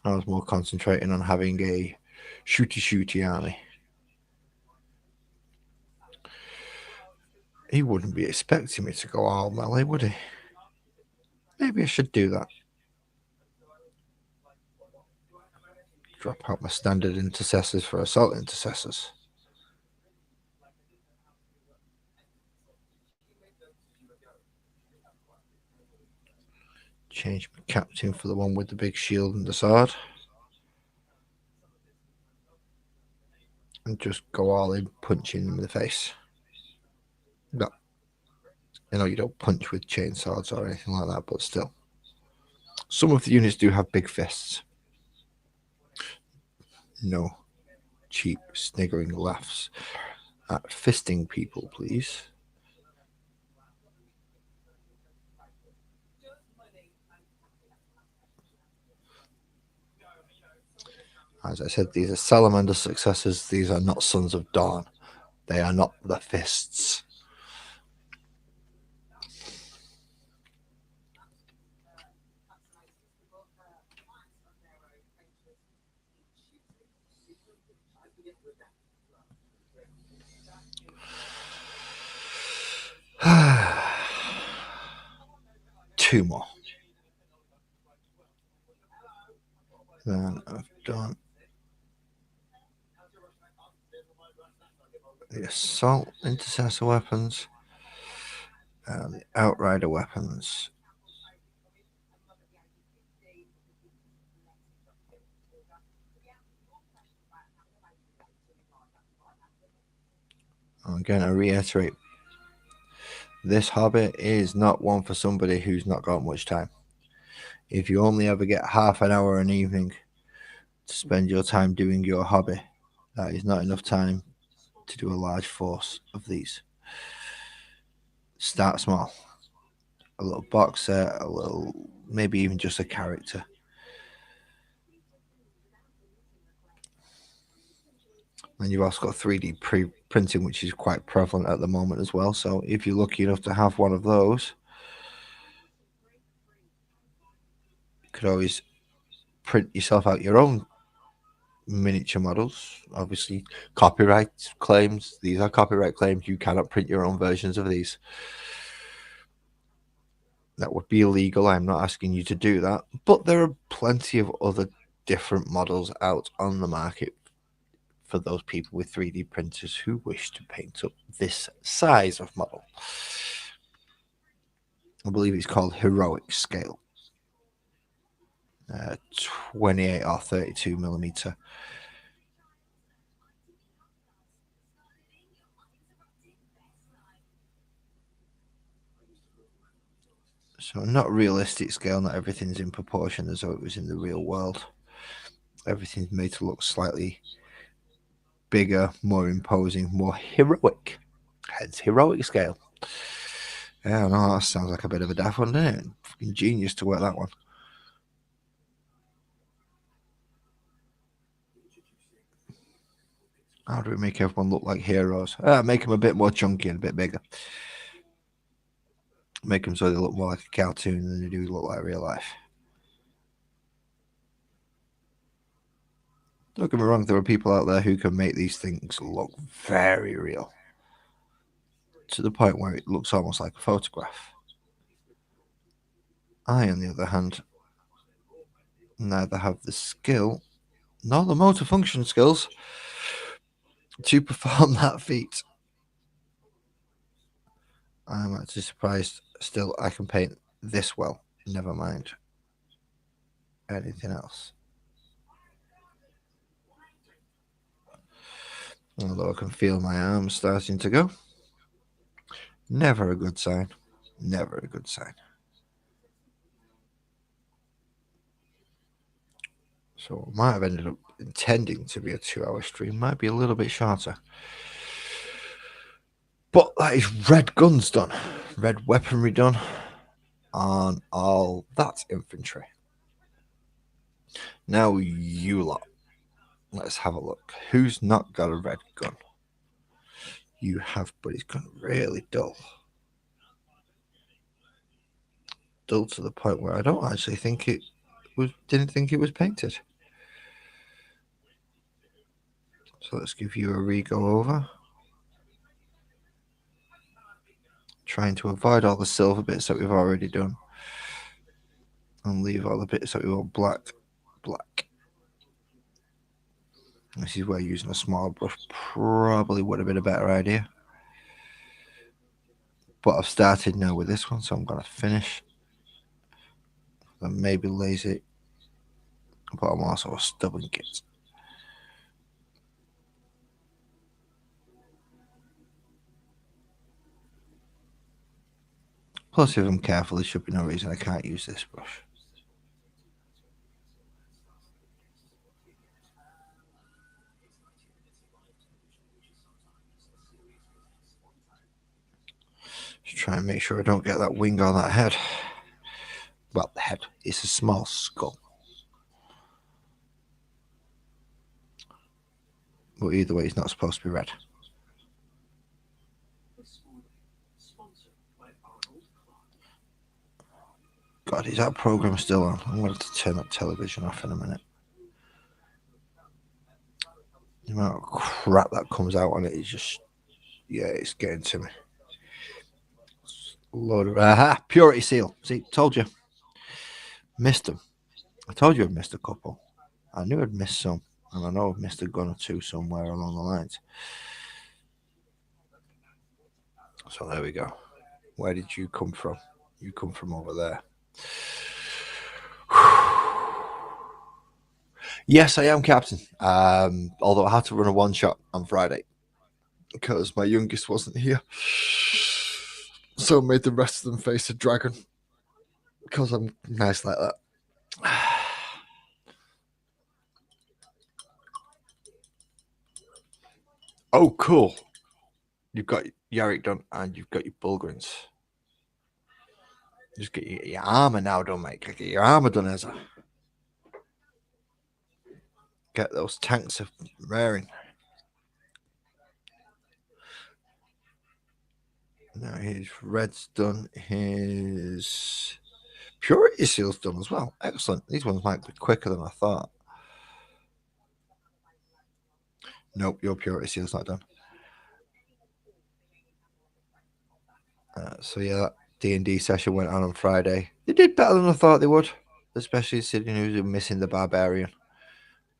I was more concentrating on having a shooty army. He wouldn't be expecting me to go all melee, would he? Maybe I should do that. Drop out my standard intercessors for assault intercessors. Change my captain for the one with the big shield and the sword. And just go all in, punching him in the face. No. You know, you don't punch with chainswords or anything like that, but still. Some of the units do have big fists. No cheap, sniggering laughs at fisting people, please. As I said, these are Salamander successors. These are not Sons of Dawn. They are not the fists. Two more. Then I've done the assault intercessor weapons and the outrider weapons. I'm going to reiterate, this hobby is not one for somebody who's not got much time. If you only ever get half an hour an evening to spend your time doing your hobby, that is not enough time to do a large force of these. Start small. A little box set, a little, maybe even just a character. And you've also got 3D printing, which is quite prevalent at the moment as well. So if you're lucky enough to have one of those, you could always print yourself out your own miniature models. Obviously, copyright claims. These are copyright claims. You cannot print your own versions of these. That would be illegal. I'm not asking you to do that. But there are plenty of other different models out on the market for those people with 3D printers who wish to paint up this size of model. I believe it's called heroic scale. 28 or 32 millimeter. So not realistic scale, not everything's in proportion as though it was in the real world. Everything's made to look slightly bigger, more imposing, more heroic. Hence heroic scale. Yeah, no, that sounds like a bit of a daft one, doesn't it? Fucking genius to work that one. How do we make everyone look like heroes? Make them a bit more chunky and a bit bigger. Make them so they look more like a cartoon than they do look like real life. Don't get me wrong, there are people out there who can make these things look very real. To the point where it looks almost like a photograph. I, on the other hand, neither have the skill nor the motor function skills to perform that feat. I'm actually surprised still I can paint this well, never mind anything else. Although I can feel my arms starting to go. Never a good sign. Never a good sign. So I might have ended up intending to be a 2-hour stream. Might be a little bit shorter. But that is red guns done. Red weaponry done on all that infantry. Now you lot. Let's have a look. Who's not got a red gun? You have, but it's gone really dull. Dull to the point where I don't actually think it was. Didn't think it was painted. So let's give you a re-go over. Trying to avoid all the silver bits that we've already done. And leave all the bits that we want black. This is where using a small brush probably would have been a better idea. But I've started now with this one, so I'm going to finish. I'm maybe lazy, but I'm also a stubborn git. Plus, if I'm careful, there should be no reason I can't use this brush. Just try and make sure I don't get that wing on that head. Well, the head. It's a small skull. But either way, it's not supposed to be red. God, is that program still on? I'm going to turn that television off in a minute. The amount of crap that comes out on it is just, yeah, it's getting to me. Load of purity seal. See, told you. Missed them. I told you I'd missed a couple. I knew I'd missed some, and I know I've missed a gun or two somewhere along the lines. So there we go. Where did you come from? You come from over there. Yes, I am captain. Although I had to run a one shot on Friday because my youngest wasn't here. So I made the rest of them face a dragon because I'm nice like that. Oh, cool. You've got Yarrick done and you've got your Bulgarins. Just get your armour now done, mate. Get your armour done, Ezra. Get those tanks of raring. Now his red's done. His purity seal's done as well. Excellent. These ones might be quicker than I thought. Nope, your purity seal's not done. So yeah, that D&D session went on Friday. They did better than I thought they would, especially considering who was missing the barbarian.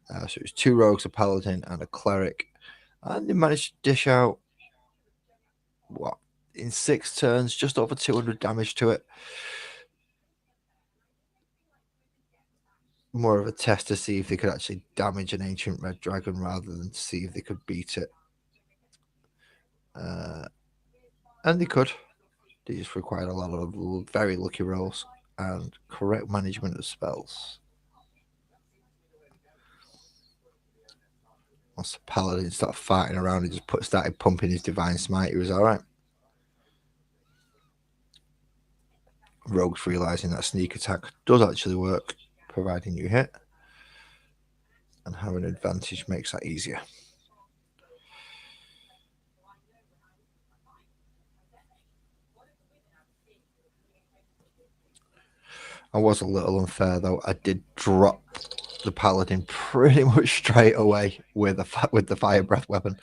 So it was 2 rogues, a paladin, and a cleric, and they managed to dish out what in 6 turns, just over 200 damage to it. more of a test to see if they could actually damage an ancient red dragon rather than to see if they could beat it. And they could. They just required a lot of very lucky rolls and correct management of spells. Once the paladin started fighting around, he just started pumping his divine smite. He was all right. Rogues realizing that sneak attack does actually work, providing you hit, and having an advantage makes that easier. I was a little unfair though. I did drop the paladin pretty much straight away with the fire breath weapon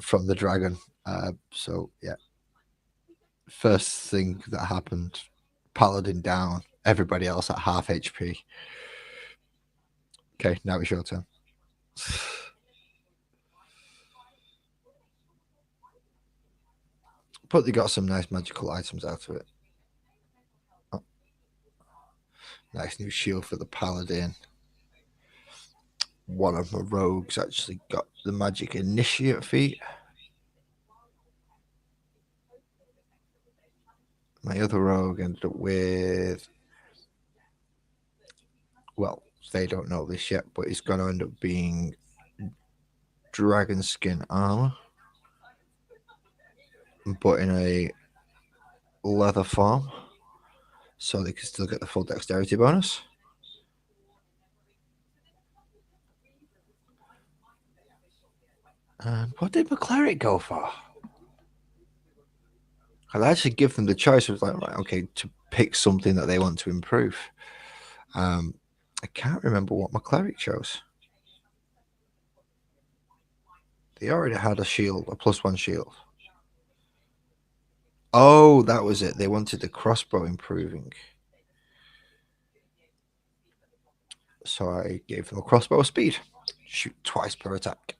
from the dragon. So yeah, first thing that happened, paladin down, everybody else at half HP. Okay, now it's your turn. But they got some nice magical items out of it. Oh. Nice new shield for the paladin. One of my rogues actually got the magic initiate feat. My other rogue ended up with, well, they don't know this yet, but it's going to end up being dragon skin armor, but in a leather form, so they can still get the full dexterity bonus. And what did my cleric go for? I'd actually give them the choice of like, right, okay, to pick something that they want to improve. I can't remember what my cleric chose. They already had a shield, a +1 shield. Oh, that was it. They wanted the crossbow improving. So I gave them a crossbow speed. Shoot twice per attack.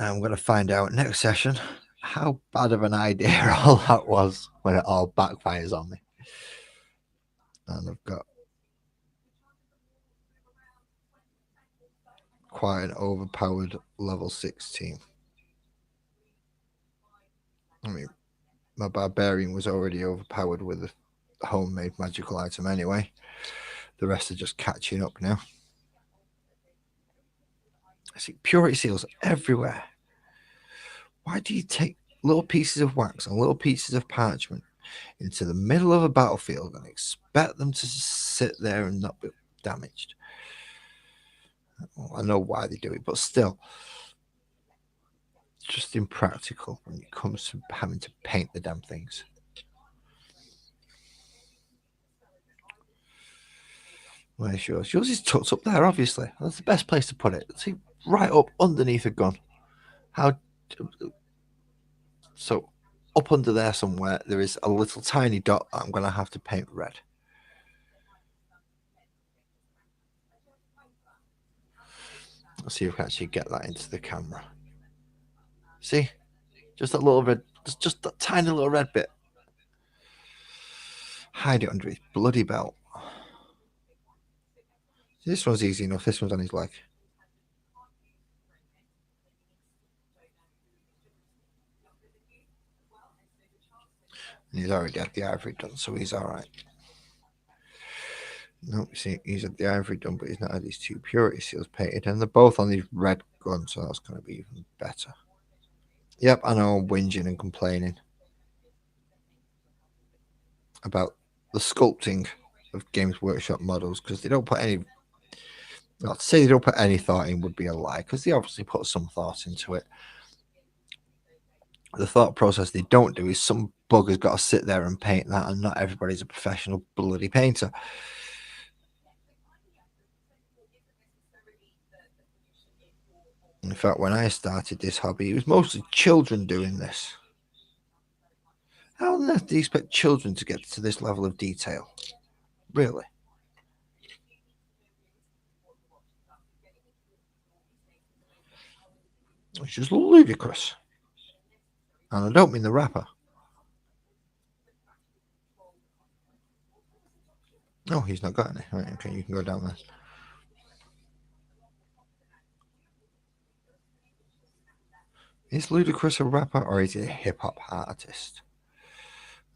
I'm going to find out next session how bad of an idea all that was when it all backfires on me. And I've got quite an overpowered level 6 team. I mean, my barbarian was already overpowered with a homemade magical item anyway. The rest are just catching up now. I see purity seals everywhere. Why do you take little pieces of wax and little pieces of parchment into the middle of a battlefield and expect them to sit there and not be damaged? Well, I know why they do it, but still, just impractical when it comes to having to paint the damn things. Where's yours? Yours is tucked up there, obviously. That's the best place to put it. See, right up underneath a gun. How? So, up under there somewhere, there is a little tiny dot that I'm going to have to paint red. Let's see if we can actually get that into the camera. See? Just that little red, just that tiny little red bit. Hide it under his bloody belt. This one's easy enough. This one's on his leg. And he's already had the ivory done, so he's all right. No, see, he's had the ivory done, but he's not had his 2 purity seals painted, and they're both on these red guns, so that's going to be even better. Yep, I know I'm whinging and complaining about the sculpting of Games Workshop models because they don't put any. Well, to say they don't put any thought in would be a lie because they obviously put some thought into it. The thought process they don't do is some bugger's got to sit there and paint that, and not everybody's a professional bloody painter. In fact, when I started this hobby, it was mostly children doing this. How on earth do you expect children to get to this level of detail? Really? It's just ludicrous. And I don't mean the rapper. Oh, he's not got any. Right, okay, you can go down there. Is Ludacris a rapper or is he a hip hop artist?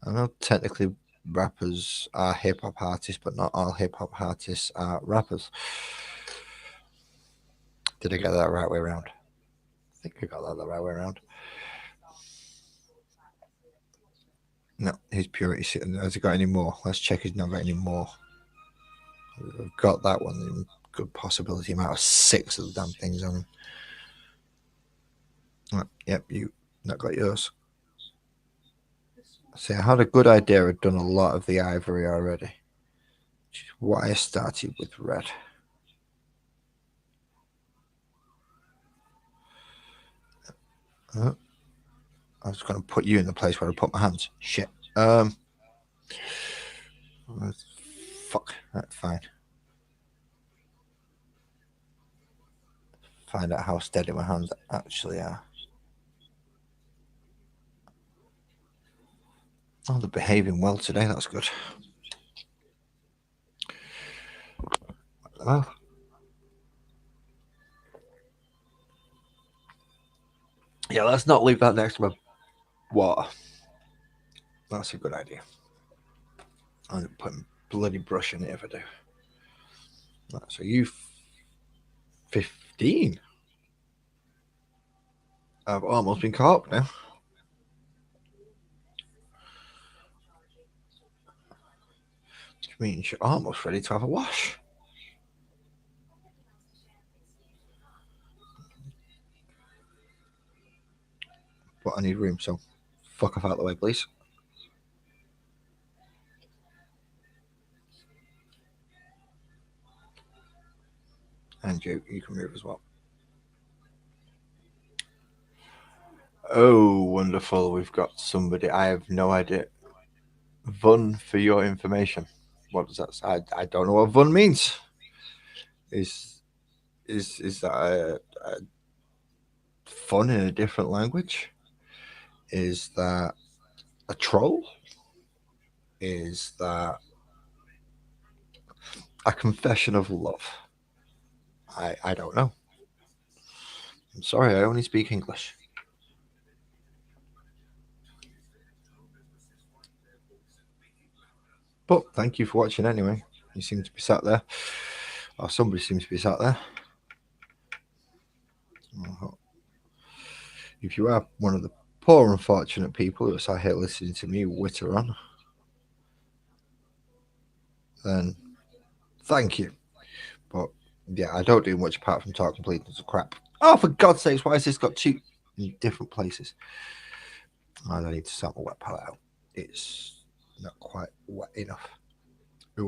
I know technically rappers are hip hop artists, but not all hip hop artists are rappers. Did I get that the right way around? I think I got that the right way around. No, his purity. Has he got any more? Let's check he's not got any more. I've got that one. Good possibility. He might have 6 of the damn things on him. Right, yep, you not got yours. See, I had a good idea. I'd done a lot of the ivory already, which is why I started with red. I was going to put you in the place where I put my hands. Shit. Fuck. That's fine. Find out how steady my hands actually are. Oh, they're behaving well today. That's good. Well, yeah, let's not leave that next to my water. That's a good idea. I'm going to put a bloody brush in it if I do. Right, so you 15. I've almost been caught up now. Which means you're almost ready to have a wash. But I need room, so fuck off out of the way, please. And you can move as well. Oh, wonderful. We've got somebody. I have no idea. Vun, for your information. What does that say? I don't know what Vun means. Is that a fun in a different language? Is that a troll? Is that a confession of love? I don't know. I'm sorry, I only speak English. But thank you for watching anyway. You seem to be sat there. Or somebody seems to be sat there. If you are one of the poor unfortunate people who sat here listening to me witter on, then thank you. But yeah, I don't do much apart from talk completeness of crap. Oh, for God's sakes, why has this got 2 in different places? I need to sort my wet palette out. It's not quite wet enough. I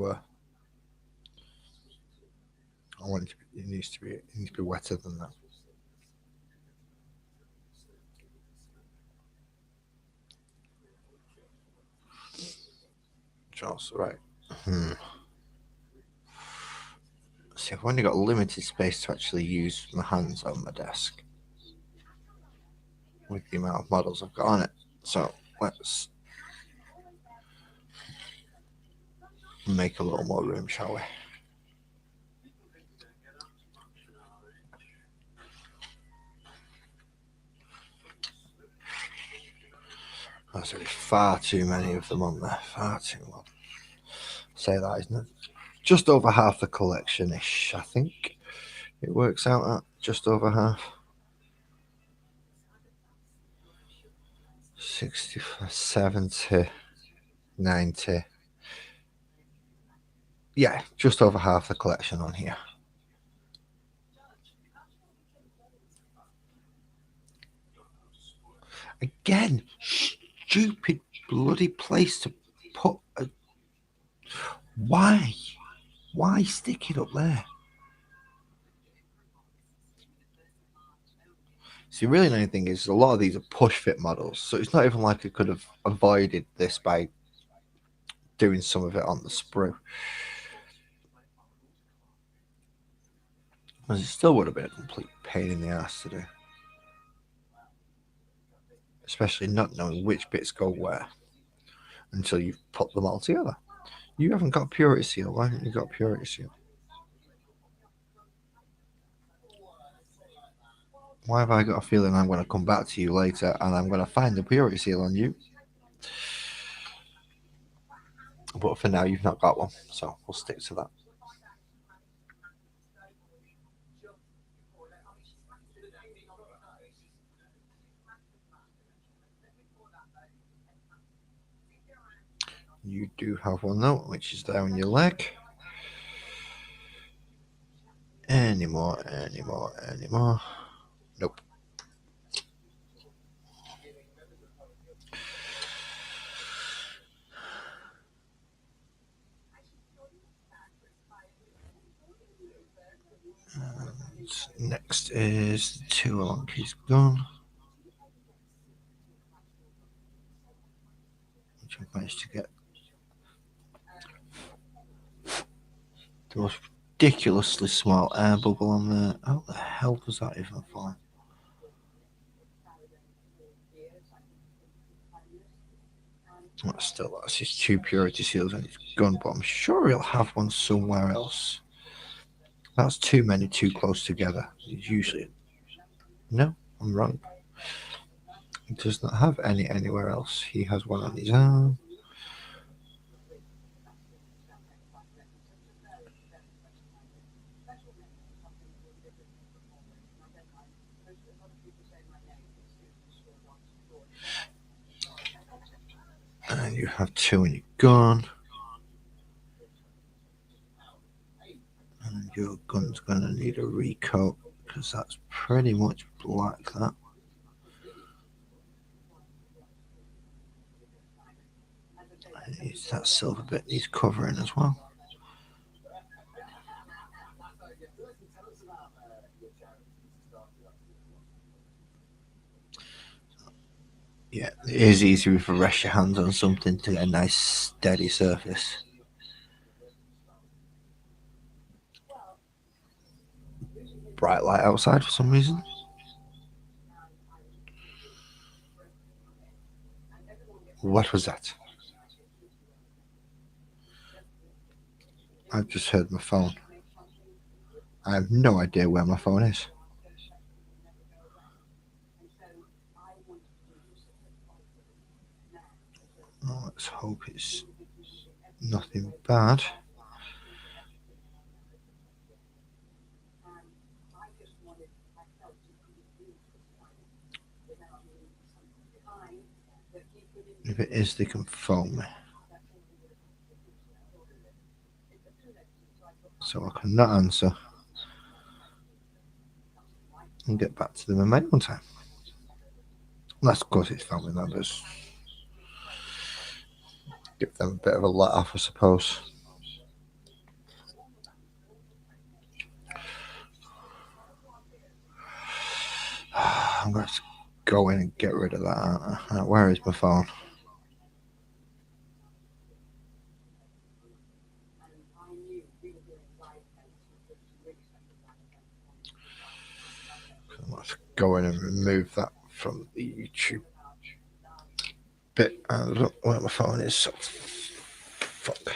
want it to be, it needs to be wetter than that. Just right. See, I've only got limited space to actually use my hands on my desk with the amount of models I've got on it. So let's make a little more room, shall we? There's far too many of them on there. Far too long. Say that, isn't it? Just over half the collection ish, I think. It works out at just over half. 60, 70, 90. Yeah, just over half the collection on here. Again, stupid bloody place to put a... Why? Why stick it up there? See, really, the only thing is a lot of these are push fit models, so it's not even like I could have avoided this by doing some of it on the sprue. Because it still would have been a complete pain in the ass to do. Especially not knowing which bits go where until you've put them all together. You haven't got Purity Seal. Why haven't you got Purity Seal? Why have I got a feeling I'm going to come back to you later and I'm going to find the Purity Seal on you? But for now, you've not got one, so we'll stick to that. You do have one though, which is there on your leg. Any more? Nope. And next is 2 along his gun. Which I've managed to get the most ridiculously small air bubble on there. How the hell does that even fly? Still, that's his 2 Purity Seals and his gun, but I'm sure he'll have one somewhere else. That's too many too close together. It's usually... No, I'm wrong. He does not have any anywhere else. He has one on his arm. And you have 2 in your gun. And your gun's going to need a recoat because that's pretty much black, that. And that silver bit needs covering as well. Yeah, it is easier if you rest your hands on something to get a nice steady surface. Bright light outside for some reason. What was that? I've just heard my phone. I have no idea where my phone is. Oh, let's hope it's nothing bad. If it is, they can phone me. So I cannot answer and get back to them in my own time. That's because it's family members. Give them a bit of a let off, I suppose. I'm going to go in and get rid of that. Where is my phone? Let's go in and remove that from the YouTube bit. And look where my phone is. So fuck.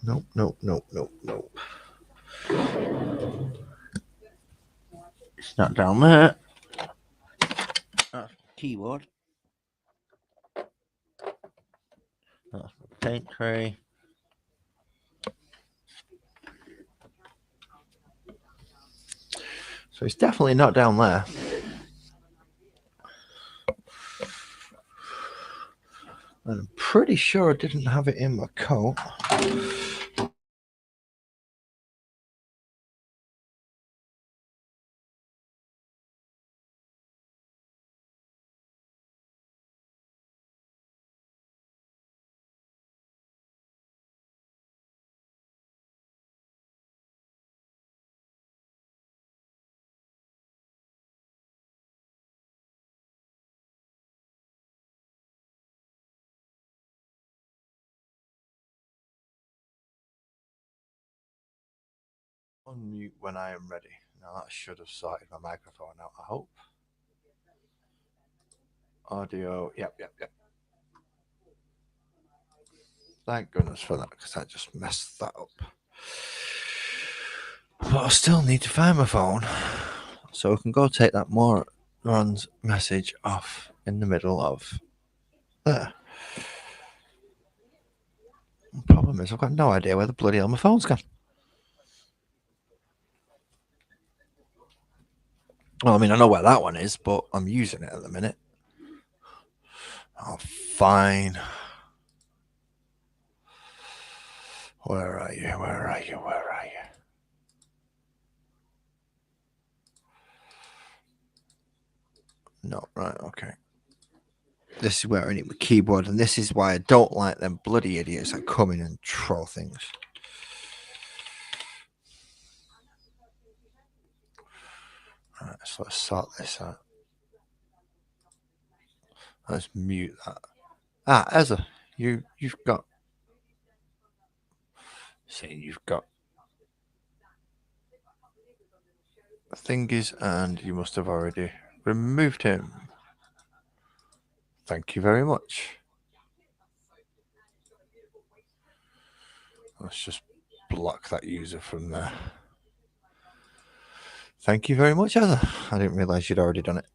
Nope. It's not down there. That's my keyboard. That's my paint tray. So it's definitely not down there. And I'm pretty sure I didn't have it in my coat. Unmute when I am ready. Now that should have sorted my microphone out, I hope. Audio, yep. Thank goodness for that, because I just messed that up. But I still need to find my phone, so I can go take that moron's message off in the middle of there. The problem is I've got no idea where the bloody hell my phone's gone. Well, I mean, I know where that one is, but I'm using it at the minute. Oh, fine. Where are you? Where are you? Where are you? No, right, okay. This is where I need my keyboard, and this is why I don't like them bloody idiots that come in and troll things. Alright, so let's sort this out. Let's mute that. Ah, Ezra, you've got. See, you've got thingies, and you must have already removed him. Thank you very much. Let's just block that user from there. Thank you very much, Ezra. I didn't realise you'd already done it.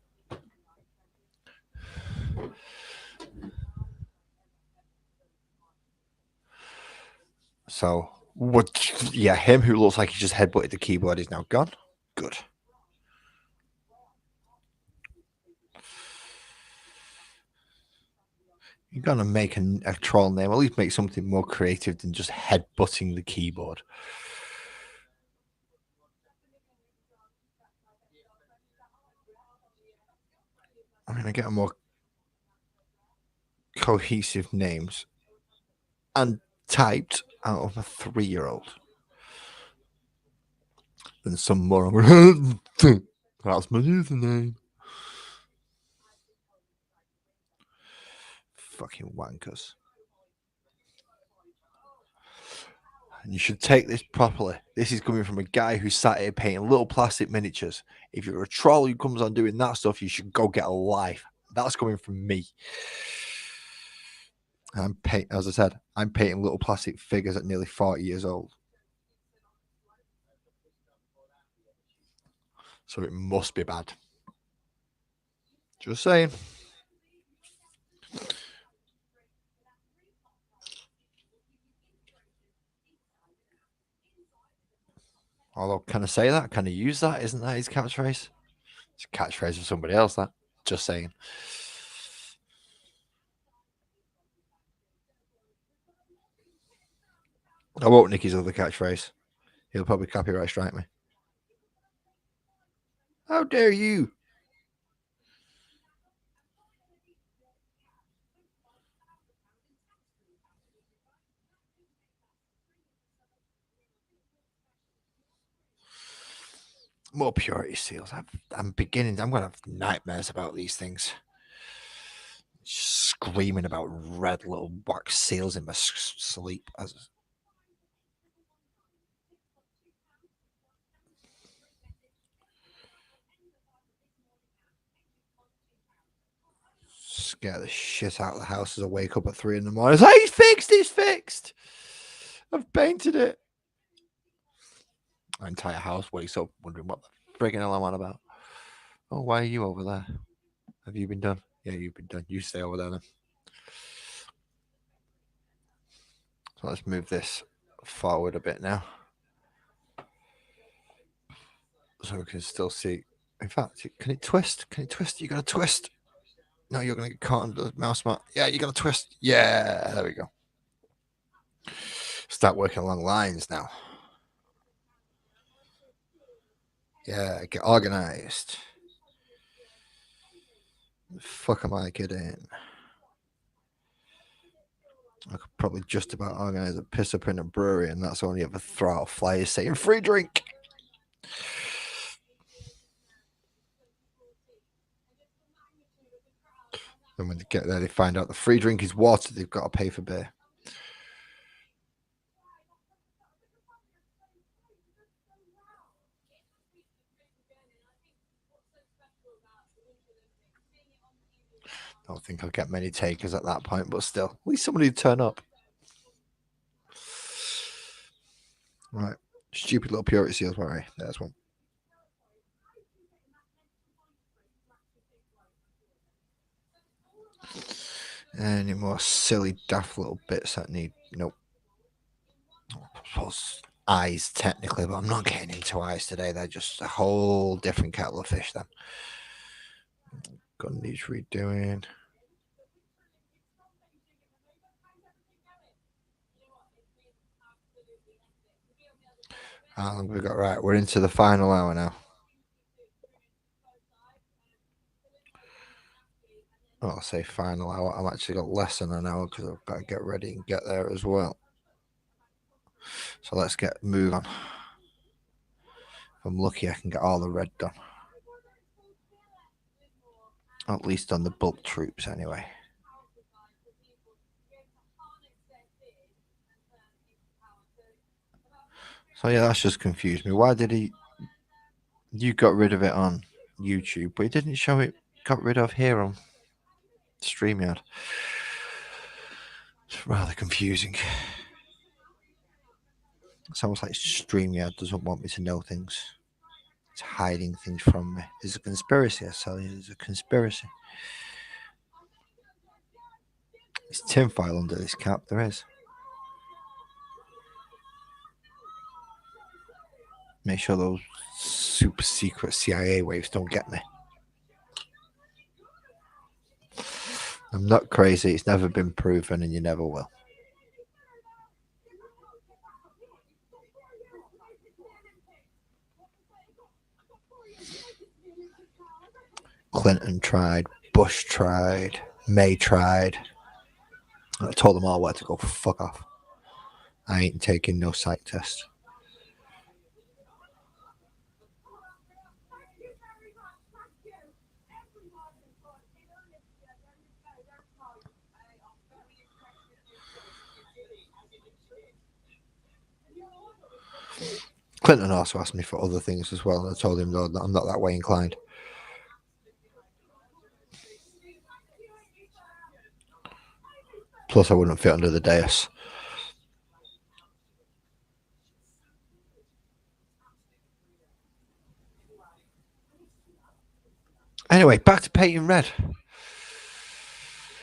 So, what? Yeah, him who looks like he just headbutted the keyboard is now gone. Good. You're gonna make a troll name. At least make something more creative than just headbutting the keyboard. I'm gonna get a more cohesive names and typed out of a 3-year-old than some more. That's my username. Fucking wankers. And you should take this properly. This is coming from a guy who sat here painting little plastic miniatures. If you're a troll who comes on doing that stuff, you should go get a life. That's coming from me. As I said, I'm painting little plastic figures at nearly 40 years old. So it must be bad. Just saying. Although, can I say that? Can I use that? Isn't that his catchphrase? It's a catchphrase for somebody else, that. Just saying. I won't nick his other catchphrase. He'll probably copyright strike me. How dare you? More purity seals. I'm going to have nightmares about these things. Screaming about red little wax seals in my sleep. Scare the shit out of the house as I wake up at 3 in the morning. It's like, he's fixed. He's fixed. I've painted it. My entire house wakes up wondering what the friggin' hell I'm on about. Oh, why are you over there? Have you been done? Yeah, you've been done. You stay over there then. So let's move this forward a bit now. So we can still see. In fact, can it twist? Can it twist? You got to twist. No, you're going to get caught on the mouse mat. Yeah, you got to twist. Yeah, there we go. Start working along lines now. Yeah, get organized. The fuck am I kidding? I could probably just about organize a piss up in a brewery, and that's only if I throw out flyers saying free drink. And when they get there, they find out the free drink is water. They've got to pay for beer. I don't think I'll get many takers at that point, but still, at least somebody would turn up. Right. Stupid little purity seals, right? There's one. Any more silly, daft little bits that need. Nope. I suppose eyes, technically, but I'm not getting into eyes today. They're just a whole different kettle of fish, then. Gun needs redoing. How long have we got? Right, we're into the final hour now. Well, I'll say final hour. I've actually got less than an hour because I've got to get ready and get there as well. So let's move on. If I'm lucky, I can get all the red done. At least on the bulk troops, anyway. So yeah, that's just confused me. Why did he? You got rid of it on YouTube, but he didn't show it. Got rid of here on StreamYard. It's rather confusing. It's almost like StreamYard doesn't want me to know things. It's hiding things from me. There's a conspiracy, I tell you. There's a conspiracy. There's tinfoil under this cap. There is. Make sure those super secret CIA waves don't get me. I'm not crazy. It's never been proven, and you never will. Clinton tried. Bush tried. May tried. I told them all where to go fuck off. I ain't taking no psych test. Clinton also asked me for other things as well, and I told him that I'm not that way inclined. Plus, I wouldn't fit under the dais. Anyway, back to painting red.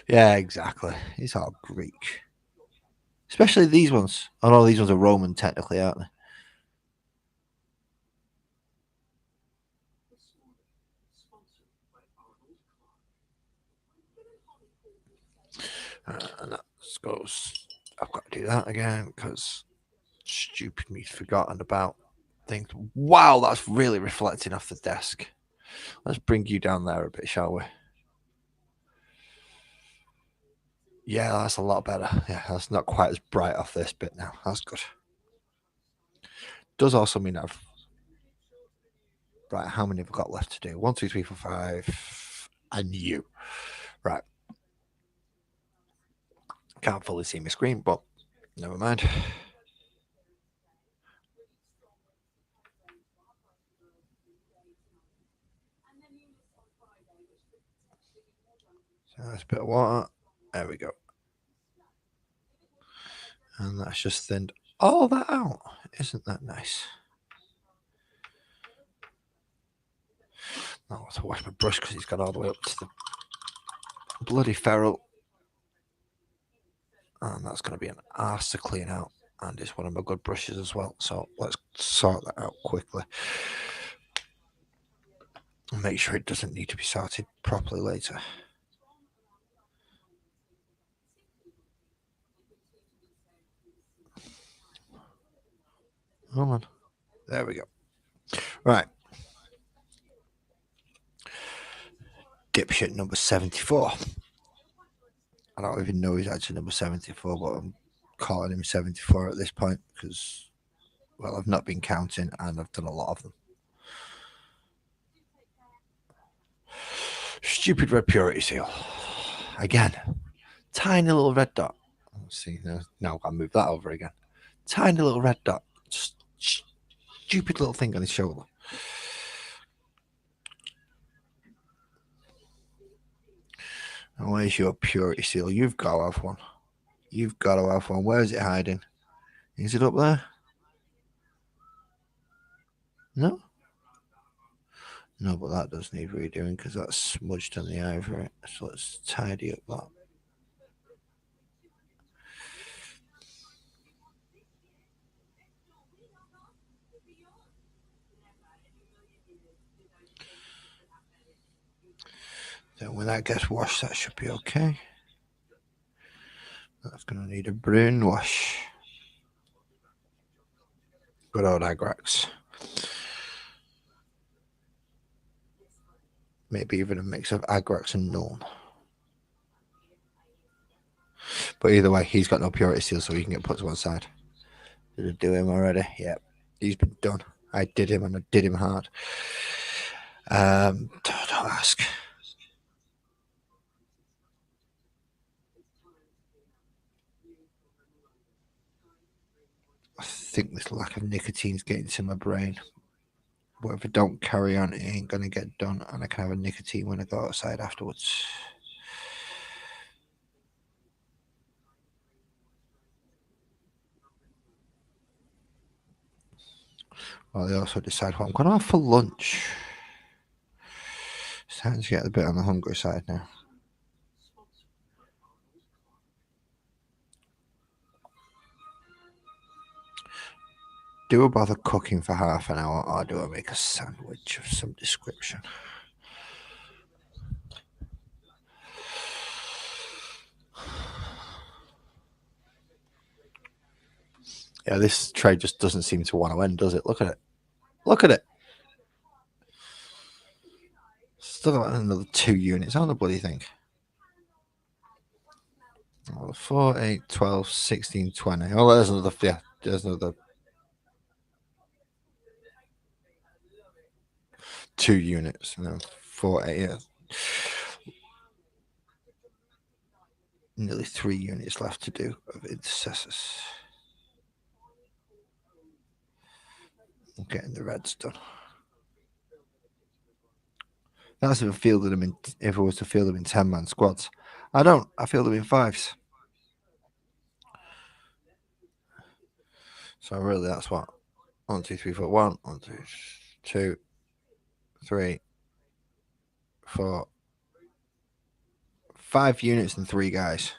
Yeah, exactly. It's all Greek. Especially these ones. I know these ones are Roman, technically, aren't they? And that goes. I've got to do that again because stupid me's forgotten about things. Wow, that's really reflecting off the desk. Let's bring you down there a bit, shall we? Yeah, that's a lot better. Yeah, that's not quite as bright off this bit now. That's good. Does also mean I've. Right, how many have I got left to do? 1, 2, 3, 4, 5. And you. Right. Can't fully see my screen, but never mind. So that's a bit of water. There we go. And that's just thinned all that out. Isn't that nice? Now I have to wash my brush because it's got all the way up to the bloody ferrule. And that's going to be an arse to clean out. And it's one of my good brushes as well. So let's sort that out quickly. And make sure it doesn't need to be sorted properly later. Hold on. There we go. Right. Dipshit number 74. I don't even know he's actually number 74, but I'm calling him 74 at this point because, well, I've not been counting and I've done a lot of them. Stupid red purity seal. Again, tiny little red dot. Let's see, now I've got to move that over again. Tiny little red dot. Just stupid little thing on his shoulder. And where's your purity seal? You've got to have one. You've got to have one. Where is it hiding? Is it up there? No? No, but that does need redoing because that's smudged on the ivory. So let's tidy up that. Then when that gets washed, that should be okay. That's going to need a brown wash. Good old Agrax. Maybe even a mix of Agrax and Norn. But either way, he's got no purity seal, so he can get put to one side. Did I do him already? Yep. He's been done. I did him, and I did him hard. Don't ask. I think this lack of nicotine's getting to my brain. But if I don't carry on, it ain't going to get done, and I can have a nicotine when I go outside afterwards. Well, they also decide what I'm going to have for lunch. Starting to get a bit on the hungry side now. Do I bother cooking for half an hour, or do I make a sandwich of some description? Yeah, this trade just doesn't seem to want to end, does it? Look at it. Look at it. Still got another 2 units on the bloody thing. 4, 8, 12, 16, 20. Oh, there's another. Yeah, there's another 2 units. And then 4, 8. Yeah. Nearly 3 units left to do of intercessors. I'm getting the reds done. That's if I fielded them in. If I was to field them in 10-man squads, I don't. I field them in 5s. So really, that's what 1, 2, 3, 4. 1, 1, 2, 2, 3, 4, 5 units and 3 guys.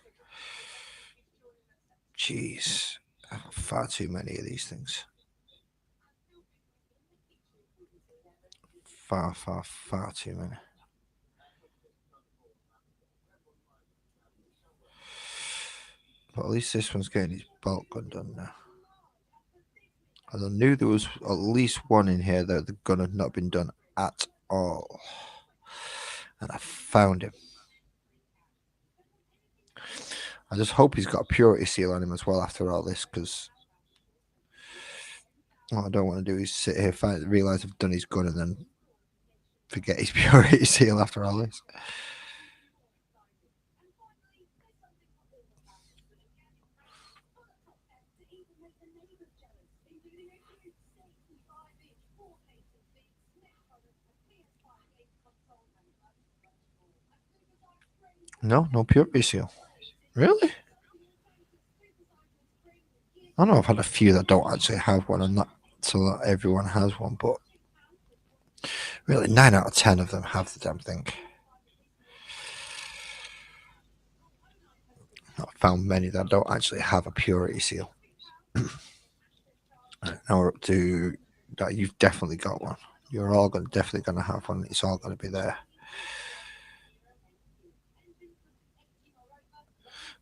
Jeez, I've got far too many of these things. Far too many. But at least this one's getting his bolt gun done now. And I knew there was at least one in here that the gun had not been done at all. And I found him. I just hope he's got a purity seal on him as well after all this, because what I don't want to do is sit here, realise I've done his gun, and then forget his purity seal after all this. No purity seal. Really? I know I've had a few that don't actually have one, and not so that everyone has one, but really 9 out of 10 of them have the damn thing. I've found many that don't actually have a purity seal. Now we're up to that. You've definitely got one. You're all definitely going to have one. It's all going to be there.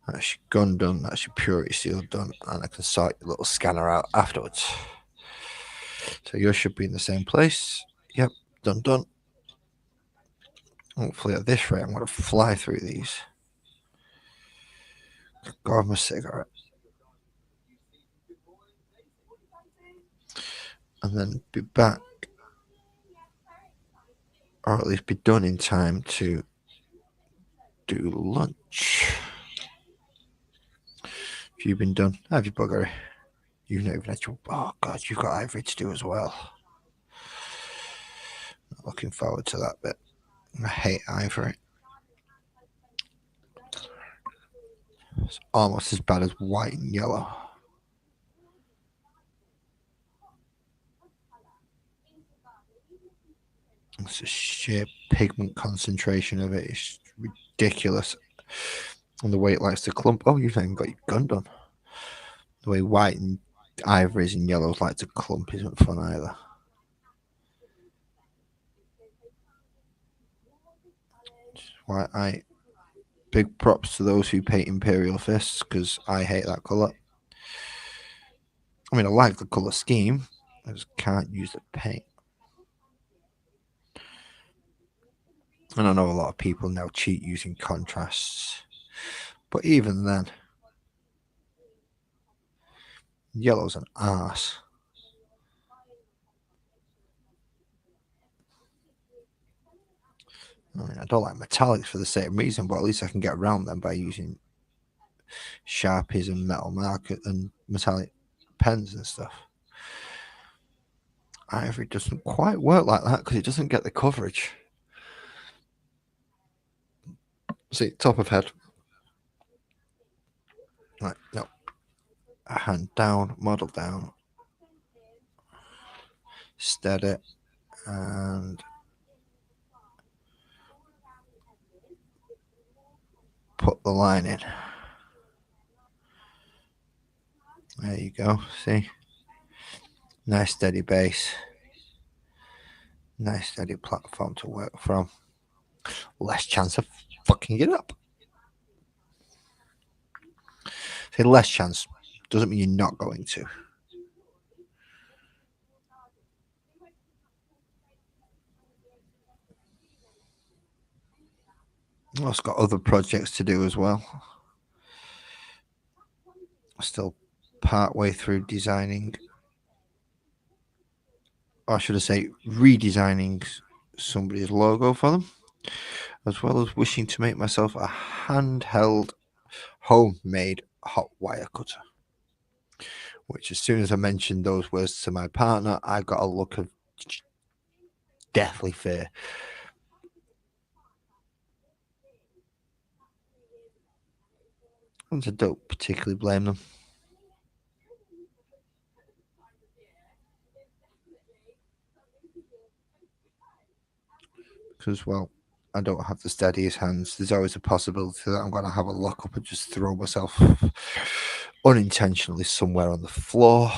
That's your gun done. That's your purity seal done, and I can sort your little scanner out afterwards. So yours should be in the same place. Yep, done. Hopefully at this rate, I'm going to fly through these. Go have my cigarette. And then be back, or at least be done in time to do lunch. Have you been done? Have you, buggery? You've not even had your. Oh, God, you've got ivory to do as well. Not looking forward to that bit. I hate ivory. It's almost as bad as white and yellow. It's the sheer pigment concentration of it is ridiculous. And the way it likes to clump. Oh, you've even got your gun done. The way white and ivories and yellows like to clump isn't fun either. Why big props to those who paint Imperial Fists, because I hate that colour. I mean, I like the colour scheme. I just can't use the paint. And I know a lot of people now cheat using contrasts. But even then, yellow's an arse. I mean, I don't like metallics for the same reason, but at least I can get around them by using Sharpies and metal marker and metallic pens and stuff. Ivory doesn't quite work like that because it doesn't get the coverage. See, top of head. Right, no. A hand down, model down. Steady. And put the line in. There you go. See? Nice steady base. Nice steady platform to work from. Less chance of fucking it up. Say less chance. Doesn't mean you're not going to. I've got other projects to do as well. Still part way through designing, or should I say redesigning somebody's logo for them, as well as wishing to make myself a handheld homemade hot wire cutter, which as soon as I mentioned those words to my partner, I got a look of deathly fear. And I don't particularly blame them. Because, well, I don't have the steadiest hands. There's always a possibility that I'm going to have a lock up and just throw myself unintentionally somewhere on the floor.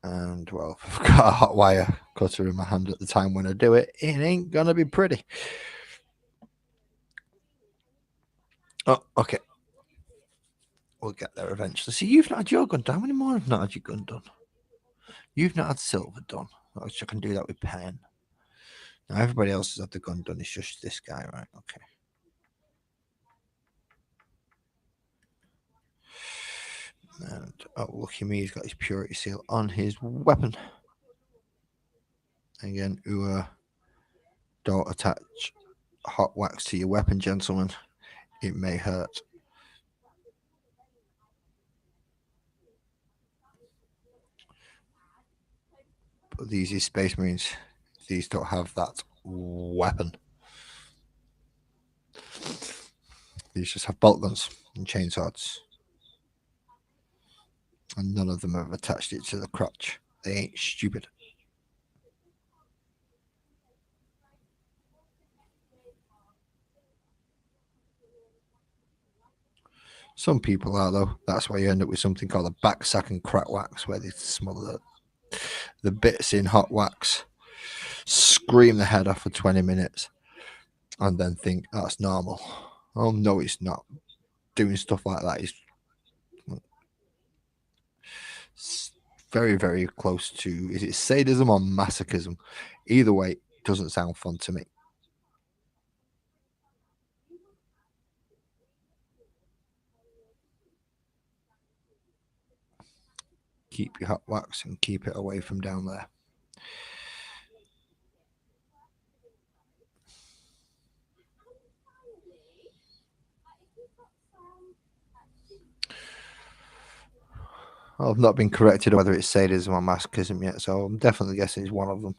And, well, if I've got a hot wire cutter in my hand at the time when I do it, it ain't going to be pretty. Oh, okay. We'll get there eventually. See, you've not had your gun done. How many more have not had your gun done? You've not had silver done. I can do that with pen. Now, everybody else has had the gun done. It's just this guy, right? Okay. And, oh, lucky me, he's got his purity seal on his weapon. Again, don't attach hot wax to your weapon, gentlemen. It may hurt. But these are Space Marines. These don't have that weapon. These just have bolt guns and chainsaws. And none of them have attached it to the crotch. They ain't stupid. Some people are, though. That's why you end up with something called a back sack and crack wax, where they smother the bits in hot wax, scream the head off for 20 minutes, and then think that's normal. Oh, no, it's not. Doing stuff like that is very, very close to, is it sadism or masochism? Either way, it doesn't sound fun to me. Keep your hot wax and keep it away from down there. I've not been corrected on whether it's sadism or masochism yet, so I'm definitely guessing it's one of them.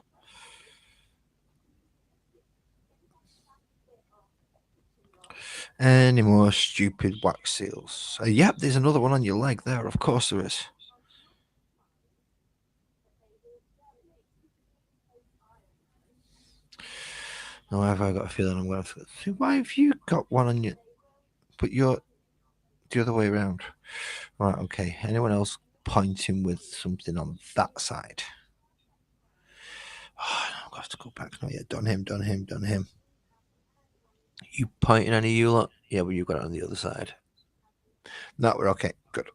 Any more stupid wax seals? Yep, there's another one on your leg there. Of course there is. However, I got a feeling I'm going to see, why have you got one on you? But you're the other way around. Right, okay. Anyone else pointing with something on that side? Oh, no, I've got to go back. Not yet. Done him. You pointing any you lot? Yeah, but you got it on the other side. No, we're okay. Good.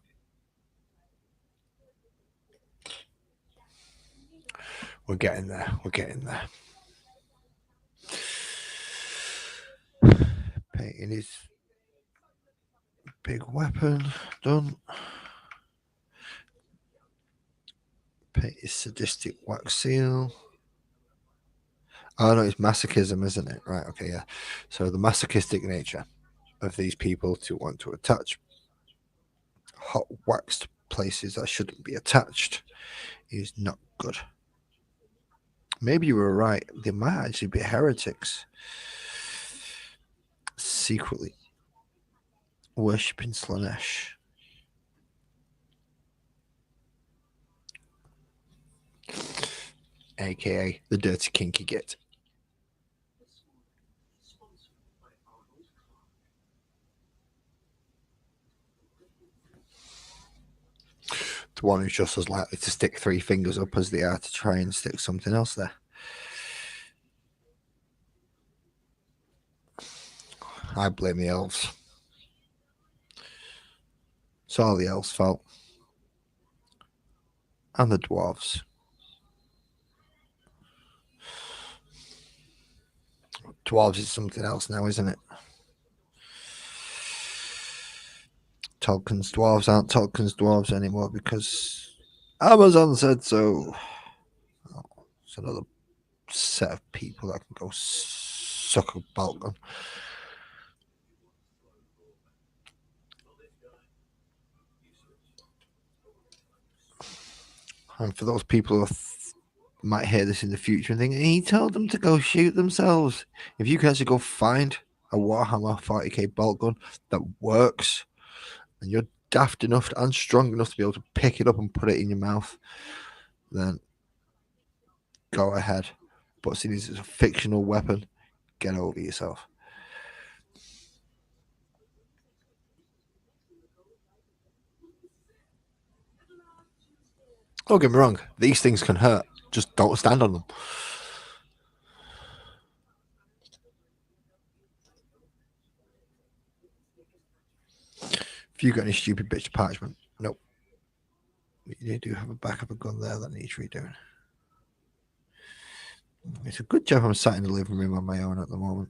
We're getting there. Painting his big weapon. Done. Paint his sadistic wax seal. Oh no, it's masochism, isn't it? Right, okay, yeah. So the masochistic nature of these people to want to attach hot waxed places that shouldn't be attached is not good. Maybe you were right. They might actually be heretics. Secretly worshipping Slanesh. AKA the dirty kinky git. The one who's just as likely to stick 3 fingers up as they are to try and stick something else there. I blame the elves. It's all the elves' fault. And the dwarves. Dwarves is something else now, isn't it? Tolkien's dwarves aren't Tolkien's dwarves anymore because Amazon said so. Oh, it's another set of people that can go suck a Balkan. And for those people who might hear this in the future and think, he told them to go shoot themselves. If you can actually go find a Warhammer 40k bolt gun that works, and you're daft enough and strong enough to be able to pick it up and put it in your mouth, then go ahead. But seeing as it's a fictional weapon, get over yourself. Don't get me wrong, these things can hurt. Just don't stand on them. If you got any stupid bitch parchment, nope. You do have a back of a gun there that needs redoing. It's a good job I'm sat in the living room on my own at the moment.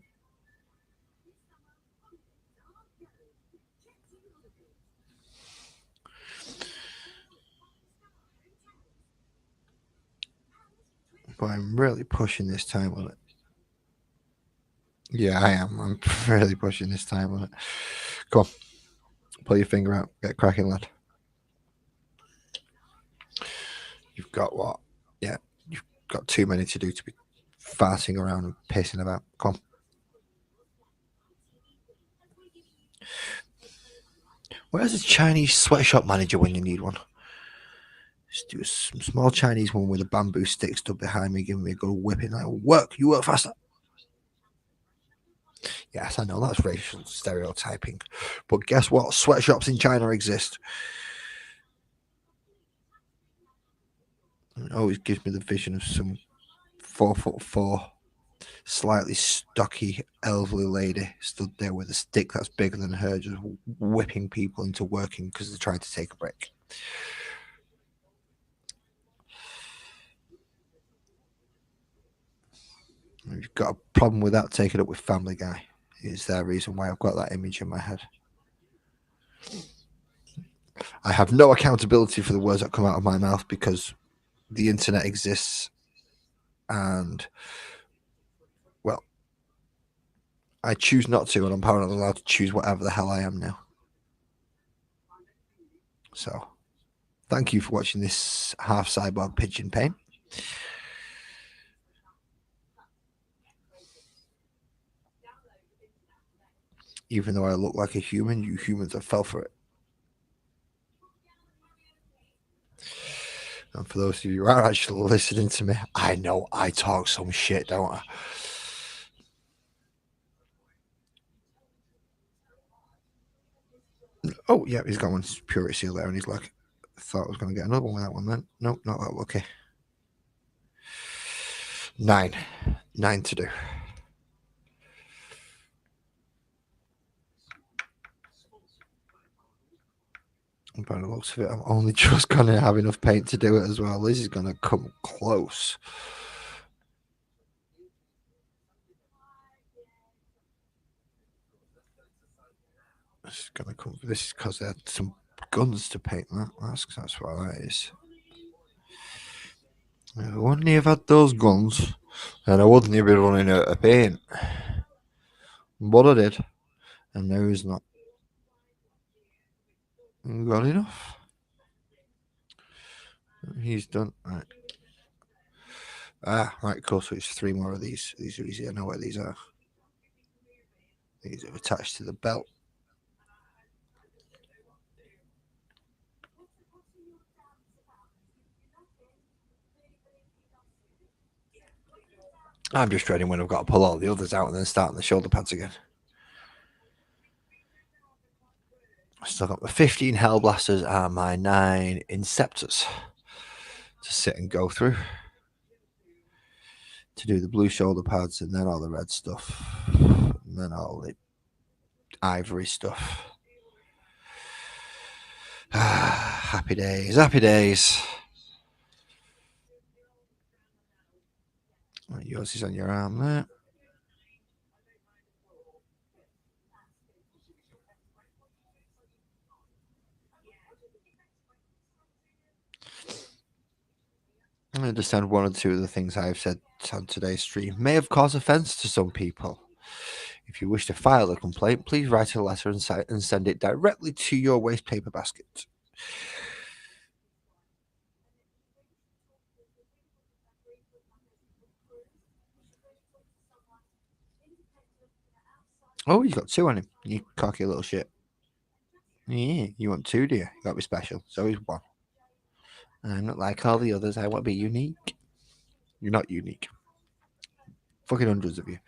But I'm really pushing this time on it. Yeah, I am. I'm really pushing this time on it. Come on. Pull your finger out. Get cracking, lad. You've got what? Yeah, you've got too many to do to be farting around and pissing about. Come on. Where's a Chinese sweatshop manager when you need one? Just do some small Chinese one with a bamboo stick stood behind me, giving me a good whipping. Like, work, you work faster. Yes, I know that's racial stereotyping, but guess what? Sweatshops in China exist. It always gives me the vision of some 4'4", slightly stocky, elderly lady stood there with a stick that's bigger than her, just whipping people into working because they're trying to take a break. If you've got a problem with that, take it up with Family Guy. Is there a reason why I've got that image in my head? I have no accountability for the words that come out of my mouth because the internet exists and, well, I choose not to, and I'm apparently allowed to choose whatever the hell I am now. So, thank you for watching this half cyborg pigeon paint. Even though I look like a human, you humans have fell for it. And for those of you who are actually listening to me, I know I talk some shit, don't I? Oh, yeah, he's got one purity seal there, and he's like, thought I was going to get another one with that one then. Nope, not that lucky. 9. 9 to do. And by the looks of it, I'm only just going to have enough paint to do it as well. This is going to come close. This is going to come. This is because they had some guns to paint that. That's why that is. If I wouldn't have had those guns, then I wouldn't have been running out of paint. But I did. And now he's not. Got enough. He's done. Right. Right, cool. So it's 3 more of these. These are easy. I know where these are. These are attached to the belt. I'm just dreading when I've got to pull all the others out and then start on the shoulder pads again. I still got my 15 Hellblasters and my 9 Inceptors to sit and go through. To do the blue shoulder pads and then all the red stuff. And then all the ivory stuff. Happy days, happy days. Yours is on your arm there. I understand 1 or 2 of the things I've said on today's stream may have caused offence to some people. If you wish to file a complaint, please write a letter and send it directly to your waste paper basket. Oh, you got 2 on him. You cocky little shit. Yeah, you want 2, do you? You got to be special. So he's 1. I'm not like all the others. I want to be unique. You're not unique. Fucking hundreds of you.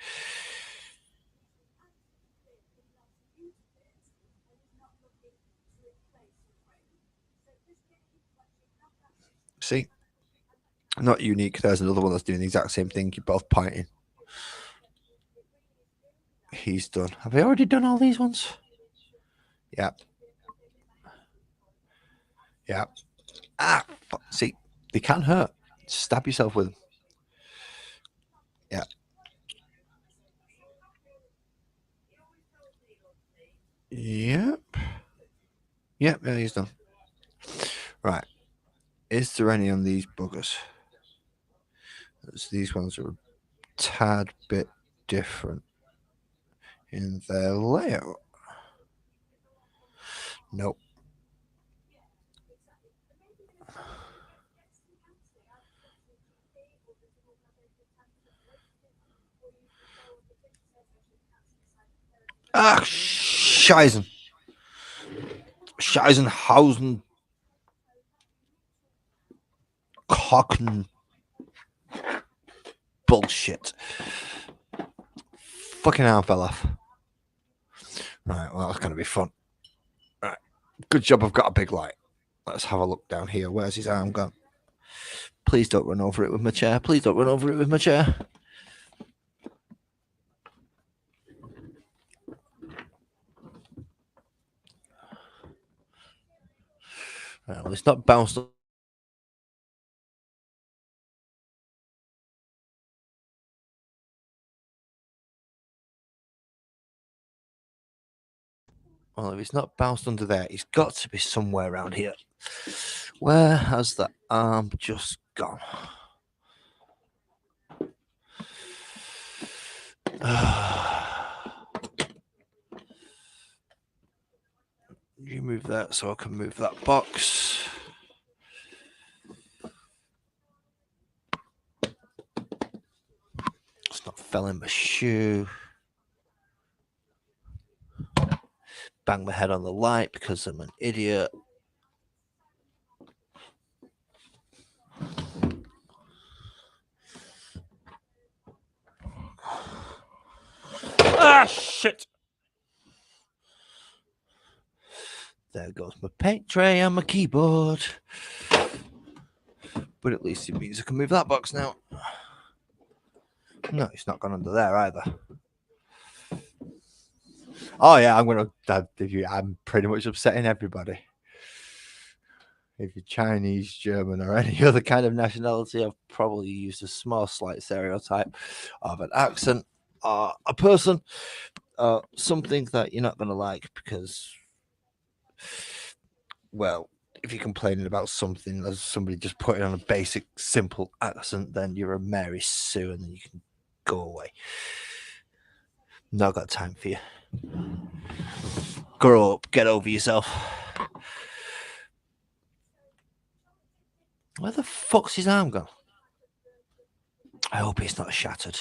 See? Not unique. There's another one that's doing the exact same thing. You're both pointing. He's done. Have I already done all these ones? Yep. Yep. See, they can hurt. Stab yourself with them. Yep. Yep. Yep, yeah, he's done. Right. Is there any on these buggers? These ones are a tad bit different in their layout. Nope. Scheißen. Scheißenhausen. Cocken. Bullshit. Fucking arm fell off. Right, well, that's going to be fun. Right. Good job I've got a big light. Let's have a look down here. Where's his arm gone? Please don't run over it with my chair. Please don't run over it with my chair. Right, well, it's not bounced. Well, if it's not bounced under there, it's got to be somewhere around here. Where has the arm just gone? You move that so I can move that box. It's not fell in my shoe. Bang my head on the light because I'm an idiot. Shit. They're goes my paint tray and my keyboard. But at least it means I can move that box now. No, it's not gone under there either. Oh yeah, I'm pretty much upsetting everybody. If you're Chinese, German, or any other kind of nationality, I've probably used a small slight stereotype of an accent or a person or something that you're not going to like because, well, if you're complaining about something as somebody just put it on a basic, simple accent, then you're a Mary Sue and then you can go away. Not got time for you. Grow up, get over yourself. Where the fuck's his arm gone? I hope it's not shattered.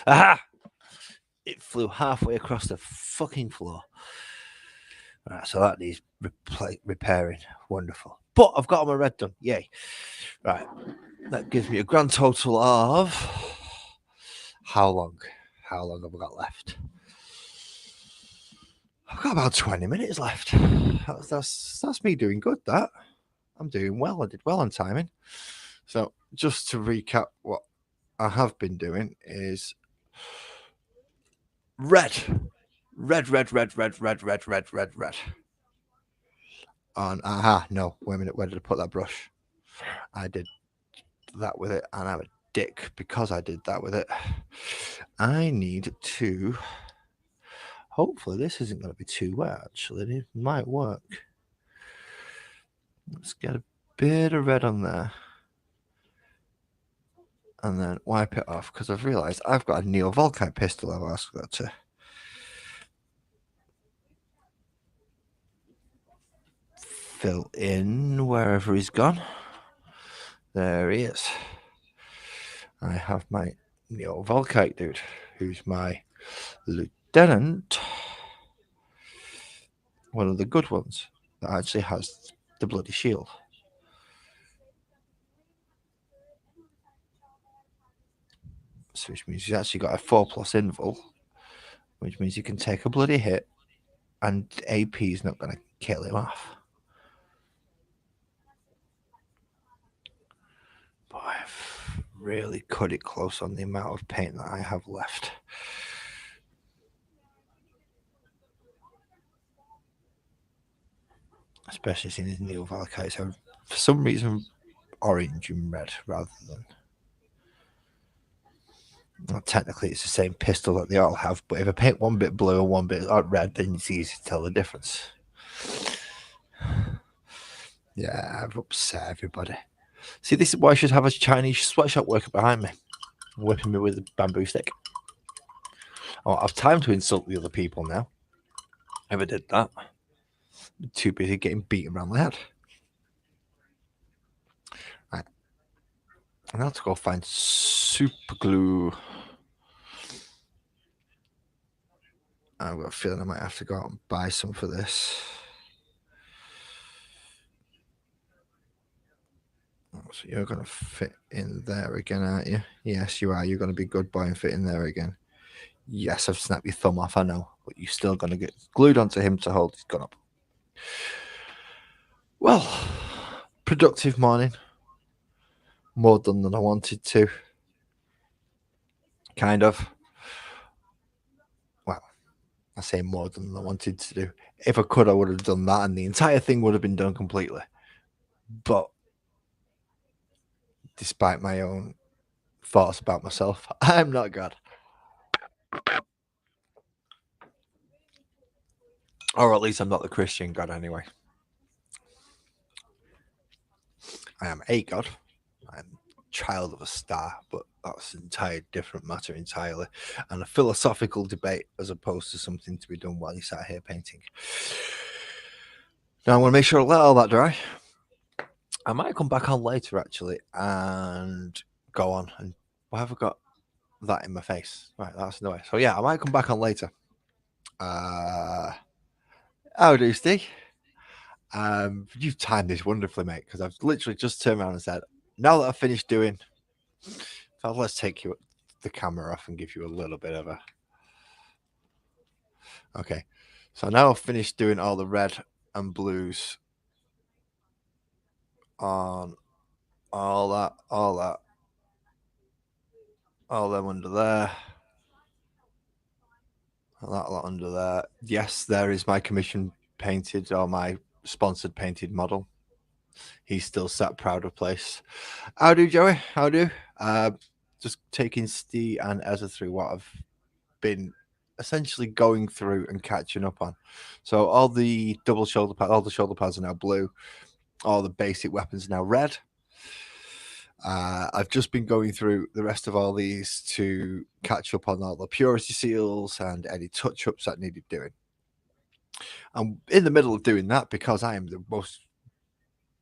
Aha! It flew halfway across the fucking floor. Right, so that needs repairing. Wonderful. But I've got my red done. Yay. Right. That gives me a grand total of... How long? How long have I got left? I've got about 20 minutes left. That's me doing good, that. I'm doing well. I did well on timing. So just to recap what I have been doing is red. And no, wait a minute, where did I put that brush? I did that with it, and I'm a dick because I did that with it. I need to... Hopefully this isn't going to be too wet, actually. It might work. Let's get a bit of red on there. And then wipe it off, because I've realised I've got a Neo-Volkite pistol I've also got to fill in wherever he's gone. There he is. I have my Neo-Volkite dude, who's my lieutenant. One of the good ones that actually has the bloody shield. So which means he's actually got a 4+ invul, which means he can take a bloody hit and AP is not going to kill him off. But I've really cut it close on the amount of paint that I have left. Especially seeing his Neo-Volkites are for some reason orange and red rather than... Well, technically it's the same pistol that they all have, but if I paint one bit blue and one bit red, then it's easy to tell the difference. Yeah, I've upset everybody. See, this is why I should have a Chinese sweatshop worker behind me, whipping me with a bamboo stick. Oh, I've time to insult the other people now. If I did that, I'm too busy getting beaten around the head. Right. I have to go find super glue. I've got a feeling I might have to go out and buy some for this. So you're going to fit in there again, aren't you? Yes, you are. You're going to be good boy and fit in there again. Yes, I've snapped your thumb off, I know. But you're still going to get glued onto him to hold his gun up. Well, productive morning. More done than I wanted to. Kind of. Well, I say more than I wanted to do. If I could, I would have done that and the entire thing would have been done completely. But despite my own thoughts about myself, I'm not God. Or at least I'm not the Christian God anyway. I am a God. I'm child of a star, but that's an entire different matter entirely. And a philosophical debate as opposed to something to be done while you sat here painting. Now I'm going to make sure I let all that dry. I might come back on later actually and go on. And why have I got that in my face? Right, that's the way. So yeah, I might come back on later. How do, Steve? You've timed this wonderfully, mate, because I've literally just turned around and said, now that I've finished doing, so let's take you the camera off and give you a little bit of a... Okay, so now I've finished doing all the red and blues on all that, all them under there. That lot under there. Yes, there is my commission painted or my sponsored painted model. He's still sat proud of place. How do, Joey? How do? Just taking Steve and Ezra through what I've been essentially going through and catching up on. So all the double shoulder pads, all the shoulder pads are now blue. All the basic weapons are now red. I've just been going through the rest of all these to catch up on all the purity seals and any touch-ups that needed doing. I'm in the middle of doing that because I am the most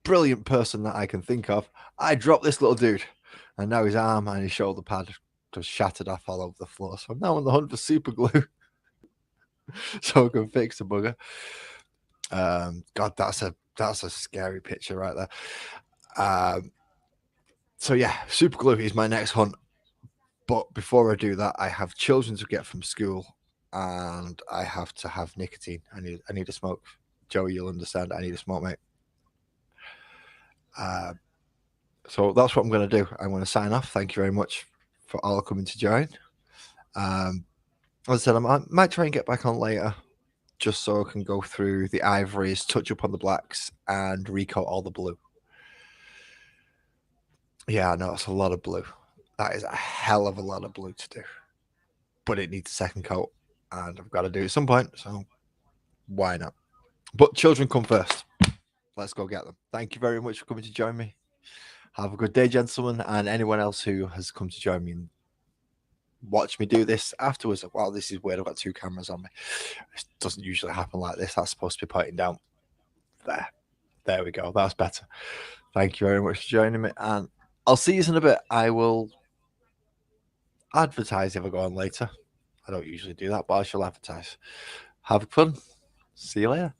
brilliant person that I can think of. I dropped this little dude, and now his arm and his shoulder pad just shattered off all over the floor. So I'm now on the hunt for super glue so I can fix the bugger. God, that's a scary picture right there. So yeah, super glue is my next hunt. But before I do that, I have children to get from school, and I have to have nicotine. I need a smoke. Joey, you'll understand. I need a smoke, mate. So that's what I'm going to do. I'm going to sign off. Thank you very much for all coming to join. As I said, I might try and get back on later, just so I can go through the ivories, touch up on the blacks, and recoat all the blue. Yeah, I know it's a lot of blue. That is a hell of a lot of blue to do, but it needs a second coat, and I've got to do it at some point. So why not? But children come first. Let's go get them. Thank you very much for coming to join me. Have a good day, gentlemen, and anyone else who has come to join me and watch me do this afterwards. Wow, this is weird. I've got two cameras on me. It doesn't usually happen like this. That's supposed to be pointing down. There we go. That's better. Thank you very much for joining me, and I'll see you in a bit. I will advertise if I go on later. I don't usually do that, but I shall advertise. Have fun. See you later.